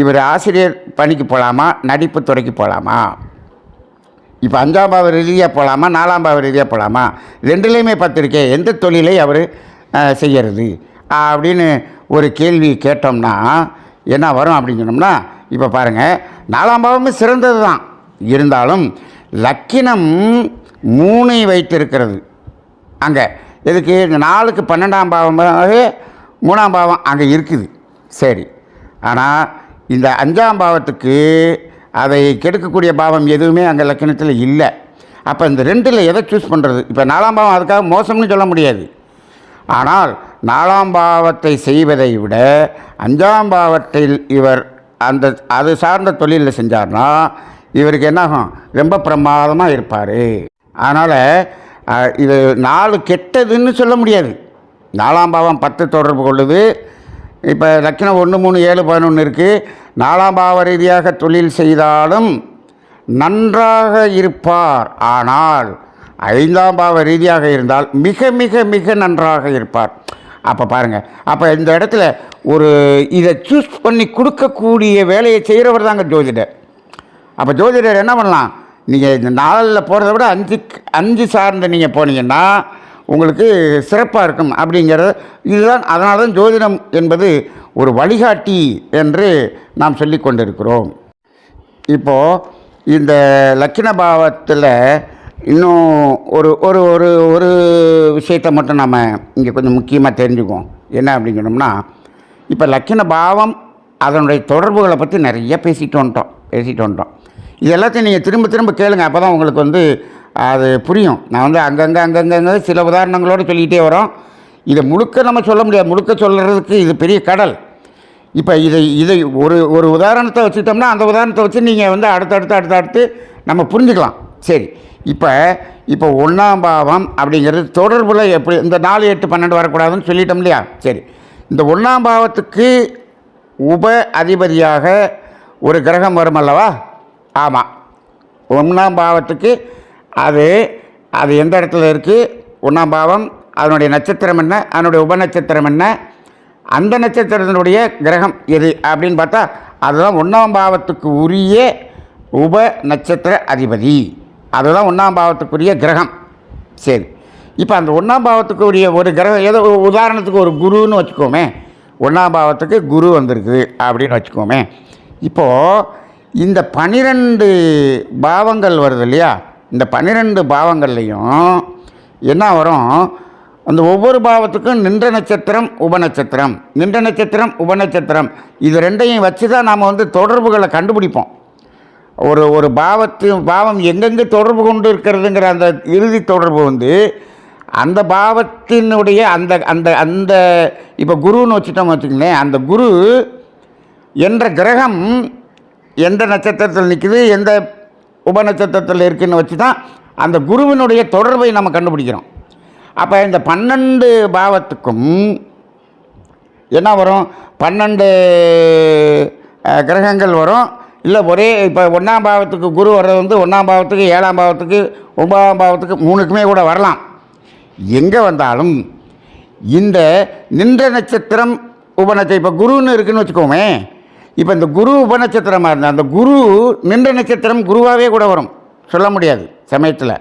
இவர் ஆசிரியர் பணிக்கு போகலாமா, நடிப்பு துறைக்கு போகலாமா, இப்போ 5ஆம் பாவ ரீதியாக போகலாமா, 4ஆம் பாவ ரீதியாக போகலாமா, 2லேயுமே 10 இருக்கே, எந்த தொழிலை அவர் செய்கிறது அப்படின்னு ஒரு கேள்வி கேட்டோம்னா என்ன வரும் அப்படின்னு சொன்னோம்னா, இப்போ பாருங்கள், 4ஆம் பாவமும் சிறந்தது தான், இருந்தாலும் லக்கினம் 3 வைத்திருக்கிறது அங்கே. எதுக்கு, இந்த 4க்கு 12ஆம் பாவமாக 3ஆம் பாவம் அங்கே இருக்குது. சரி, ஆனால் இந்த 5ஆம் பாவத்துக்கு அதை கெடுக்கக்கூடிய பாவம் எதுவுமே அங்கே லக்கினத்தில் இல்லை. அப்போ இந்த 2ல் எதை சூஸ் பண்ணுறது? இப்போ 4ஆம் பாவம் அதுக்காக மோசம்னு சொல்ல முடியாது. ஆனால் 4ஆம் பாவத்தை செய்வதை விட 5ஆம் பாவத்தில் இவர் அது சார்ந்த தொழிலில் செஞ்சார்னா இவருக்கு என்னாகும், ரொம்ப பிரமாதமாக இருப்பார். அதனால் இது 4 கெட்டதுன்னு சொல்ல முடியாது. 4ஆம் பாவம் 10 தொடர்பு கொள்ளுது. இப்போ லக்கினம் 1 3 7 11 இருக்குது. 4ஆம் பாவ ரீதியாக தொழில் செய்தாலும் நன்றாக இருப்பார். ஆனால் 5ஆம் பாவ ரீதியாக இருந்தால் மிக மிக மிக நன்றாக இருப்பார். அப்போ பாருங்கள், அப்போ இந்த இடத்துல ஒரு இதை சூஸ் பண்ணி கொடுக்கக்கூடிய வேலையை செய்கிறவர் தாங்க ஜோதிடர். அப்போ ஜோதிடர் என்ன பண்ணலாம், நீங்கள் இந்த நாளில் போகிறத விட 5 சார்ந்து நீங்கள் போனீங்கன்னா உங்களுக்கு சிறப்பாக இருக்கும் அப்படிங்கிறது இதுதான். அதனால தான் ஜோதிடம் என்பது ஒரு வழிகாட்டி என்று நாம் சொல்லி கொண்டிருக்கிறோம். இப்போது இந்த லக்கின பாவத்தில் இன்னும் ஒரு ஒரு ஒரு ஒரு விஷயத்தை மட்டும் நம்ம இங்கே கொஞ்சம் முக்கியமாக தெரிஞ்சுக்குவோம். என்ன அப்படிங்கணும்னா, இப்போ லக்கின பாவம் அதனுடைய தொடர்புகளை பற்றி நிறைய பேசிட்டு வந்துட்டோம். இது எல்லாத்தையும் நீங்கள் திரும்ப திரும்ப கேளுங்க, அப்போ தான் உங்களுக்கு அது புரியும். நான் அங்கங்கே சில உதாரணங்களோடு சொல்லிக்கிட்டே வரோம். இதை முழுக்க நம்ம சொல்ல முடியாது, முழுக்க சொல்கிறதுக்கு இது பெரிய கடல். இப்போ இதை ஒரு உதாரணத்தை வச்சுட்டோம்னா அந்த உதாரணத்தை வச்சு நீங்கள் அடுத்தடுத்து நம்ம புரிஞ்சுக்கலாம். சரி, இப்போ 1ஆம் பாவம் அப்படிங்கிறது தொடர்பில் எப்படி இந்த 4, 8, 12 வரக்கூடாதுன்னு சொல்லிட்டோம் இல்லையா? சரி, இந்த 1ஆம் பாவத்துக்கு உப அதிபதியாக ஒரு கிரகம் வரும் அல்லவா? ஆமாம், 1ஆம் பாவத்துக்கு அது எந்த இடத்துல இருக்குது? 1ஆம் பாவம் அதனுடைய நட்சத்திரம் என்ன, அதனுடைய உபநட்சத்திரம் என்ன, அந்த நட்சத்திரத்தினுடைய கிரகம் எது அப்படின்னு பார்த்தா அதுதான் 1ஆம் பாவத்துக்கு உரிய உப நட்சத்திர அதிபதி. அதுதான் 1ஆம் பாவத்துக்குரிய கிரகம். சரி, இப்போ அந்த 1ஆம் பாவத்துக்கு உரிய ஒரு கிரகம் ஏதோ உதாரணத்துக்கு ஒரு குருன்னு வச்சுக்கோமே, 1ஆம் பாவத்துக்கு குரு வந்திருக்கு அப்படின்னு வச்சுக்கோமே. இப்போது இந்த 12 பாவங்கள் வருது இல்லையா? இந்த 12 பாவங்கள்லையும் என்ன வரும், அந்த ஒவ்வொரு பாவத்துக்கும் நின்ற நட்சத்திரம் உபநட்சத்திரம், நின்ற நட்சத்திரம் உபநட்சத்திரம், இது ரெண்டையும் வச்சு தான் நாம் தொடர்புகளை கண்டுபிடிப்போம். ஒரு பாவம் எங்கெங்கே தொடர்பு கொண்டு இருக்கிறதுங்கிற அந்த இறுதி தொடர்பு அந்த பாவத்தினுடைய அந்த அந்த அந்த இப்போ குருன்னு வச்சுட்டோம்னு வச்சுக்கங்களேன், அந்த குரு என்ற கிரகம் எந்த நட்சத்திரத்தில் நிற்குது, எந்த உபநட்சத்திரத்தில் இருக்குதுன்னு வச்சு தான் அந்த குருவினுடைய தொடர்பை நம்ம கண்டுபிடிக்கிறோம். அப்போ இந்த 12 பாவத்துக்கும் என்ன வரும், 12 கிரகங்கள் வரும். இல்லை ஒரே இப்போ 1ஆம் பாவத்துக்கு குரு வர்றது 1ஆம் பாவத்துக்கு 7ஆம் பாவத்துக்கு 9ஆம் பாவத்துக்கு 3க்குமே கூட வரலாம். எங்கே வந்தாலும் இந்த நின்ற நட்சத்திரம் உபநட்சத்திரம் இப்போ குருன்னு இருக்குதுன்னு வச்சுக்கோமே. இப்போ இந்த குரு உபநட்சத்திரமாக இருந்தால் அந்த குரு நின்ற நட்சத்திரம் குருவாகவே கூட வரும், சொல்ல முடியாது சமயத்தில்.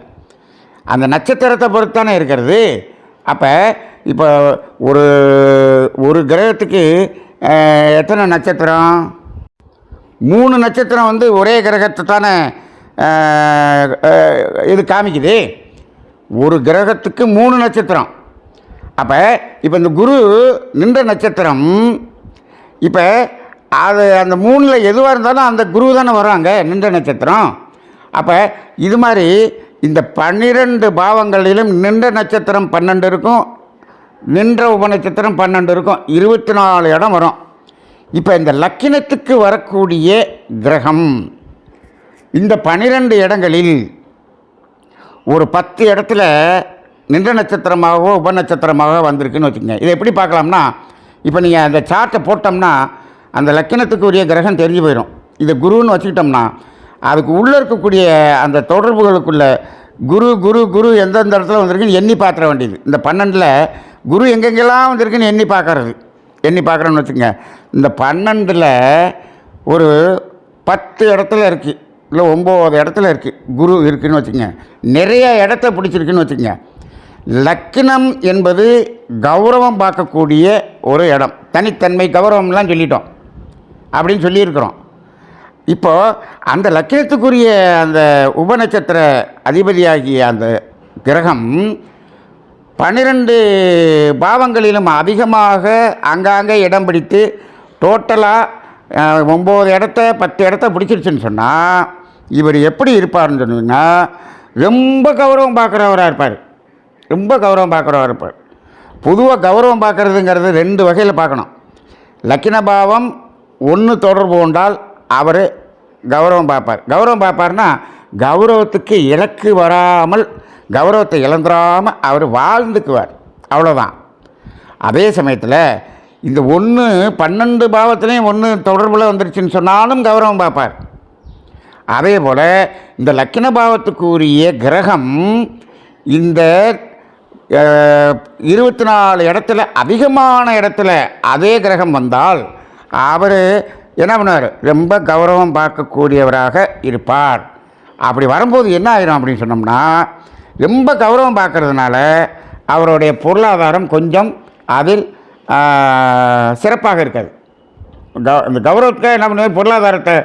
அந்த நட்சத்திரத்தை பொறுத்தானே இருக்கிறது. அப்போ இப்போ ஒரு கிரகத்துக்கு எத்தனை நட்சத்திரம்? 3 நட்சத்திரம் ஒரே கிரகத்தை தானே இது காமிக்குது. ஒரு கிரகத்துக்கு 3 நட்சத்திரம். அப்போ இப்போ இந்த குரு நின்ற நட்சத்திரம், இப்போ அந்த 3ல் எதுவாக இருந்தாலும் அந்த குரு தானே வராங்க, நின்ற நட்சத்திரம். அப்போ இது மாதிரி இந்த 12 பாவங்களிலும் நின்ற நட்சத்திரம் 12 இருக்கும், நின்ற உபநட்சத்திரம் 12 இருக்கும், 24 இடம் வரும். இப்போ இந்த லக்கினத்துக்கு வரக்கூடிய கிரகம் இந்த 12 இடங்களில் ஒரு 10 இடத்துல நின்ற நட்சத்திரமாகவோ உபநட்சத்திரமாக வந்திருக்குன்னு வச்சுக்கோங்க. இதை எப்படி பார்க்கலாம்னா, இப்போ நீங்கள் அந்த சார்ட்டை போட்டோம்னா அந்த லக்கினத்துக்கு உரிய கிரகம் தெரிஞ்சு போயிடும். இதை குருன்னு வச்சுக்கிட்டோம்னா அதுக்கு உள்ளே இருக்கக்கூடிய அந்த தொடர்புகளுக்குள்ள குரு குரு குரு எந்தெந்த இடத்துல வந்திருக்குன்னு எண்ணி பார்த்துட வேண்டியது. இந்த 12ல் குரு எங்கெங்கெல்லாம் வந்திருக்குன்னு எண்ணி பார்க்குறோன்னு வச்சுக்கோங்க. இந்த 12ல் ஒரு 10 இடத்துல இருக்குது, இல்லை 9 இடத்துல இருக்குது குரு இருக்குதுன்னு வச்சுக்கோங்க. நிறைய இடத்த பிடிச்சிருக்குன்னு வச்சுக்கோங்க. லக்கினம் என்பது கௌரவம் பார்க்கக்கூடிய ஒரு இடம், தனித்தன்மை கௌரவம்லாம் சொல்லிட்டோம் அப்படின்னு சொல்லியிருக்கிறோம். இப்போது அந்த லக்கினத்துக்குரிய அந்த உபநட்சத்திர அதிபதியாகிய அந்த கிரகம் 12 பாவங்களிலும் அதிகமாக அங்கங்கே இடம் பிடித்து டோட்டலாக 9 இடத்த 10 இடத்த பிடிச்சிருச்சுன்னு சொன்னால் இவர் எப்படி இருப்பார்னு சொன்னீங்கன்னா ரொம்ப கௌரவம் பார்க்குறவராக இருப்பார். பொதுவாக கௌரவம் பார்க்குறதுங்கிறது 2 வகையில் பார்க்கணும். லக்கின பாவம் 1 தொடர்பு கொண்டால் அவர் கௌரவம் பார்ப்பார்னா கௌரவத்துக்கு இலக்கு வராமல், கௌரவத்தை இழந்துடாமல் அவர் வாழ்ந்துக்குவார், அவ்வளோதான். அதே சமயத்தில் இந்த 12 பாவத்துலேயும் 1 தொடர்பில் வந்துருச்சுன்னு சொன்னாலும் கௌரவம் பார்ப்பார். அதே போல் இந்த லக்கின பாவத்துக்கு உரிய கிரகம் இந்த 24 இடத்துல அதிகமான இடத்துல அதே கிரகம் வந்தால் அவர் என்ன பண்ணுவார், ரொம்ப கௌரவம் பார்க்கக்கூடியவராக இருப்பார். அப்படி வரும்போது என்ன ஆயிரும் அப்படின்னு சொன்னோம்னா, ரொம்ப கௌரவம் பார்க்கறதுனால அவருடைய பொருளாதாரம் கொஞ்சம் அதில் சிறப்பாக இருக்காது. இந்த கௌரவத்துக்காக என்ன பண்ணுவார், பொருளாதாரத்தை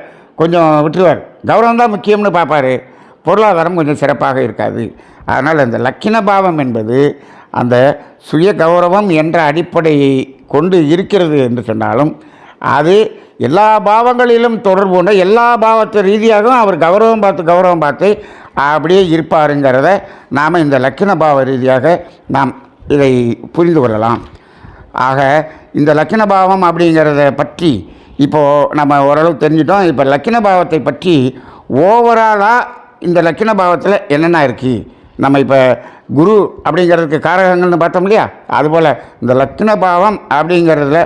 கொஞ்சம் விட்டுருவார். கௌரவம் தான் முக்கியம்னு பார்ப்பார், பொருளாதாரம் கொஞ்சம் சிறப்பாக இருக்காது. அதனால் இந்த லக்கின பாவம் என்பது அந்த சுய கௌரவம் என்ற அடிப்படையை கொண்டு இருக்கிறது என்று சொன்னாலும் அது எல்லா பாவங்களிலும் தொடர்பு கொண்ட எல்லா பாவத்து ரீதியாகவும் அவர் கௌரவம் பார்த்து அப்படியே இருப்பாருங்கிறத நாம் இந்த லக்கின பாவ ரீதியாக நாம் இதை புரிந்து கொள்ளலாம். ஆக இந்த லக்கின பாவம் அப்படிங்கிறத பற்றி இப்போது நம்ம ஓரளவு தெரிஞ்சிட்டோம். இப்போ லக்கின பாவத்தை பற்றி ஓவராலாக இந்த லக்கின பாவத்தில் என்னென்ன இருக்குது, நம்ம இப்போ குரு அப்படிங்கிறதுக்கு காரகங்கள்னு பார்த்தோம் இல்லையா, அதுபோல் இந்த லக்கின பாவம் அப்படிங்கிறதுல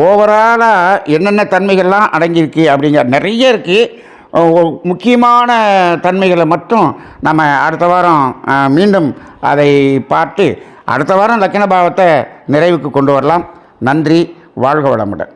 ஓவராலாக என்னென்ன தன்மைகள்லாம் அடங்கியிருக்கு அப்படிங்கிற நிறைய இருக்குது. முக்கியமான தன்மைகளை மட்டும் நம்ம அடுத்த வாரம் மீண்டும் அதை பார்த்து அடுத்த வாரம் லக்கின பாவத்தை நிறைவுக்கு கொண்டு வரலாம். நன்றி, வாழ்க வளமுடன்.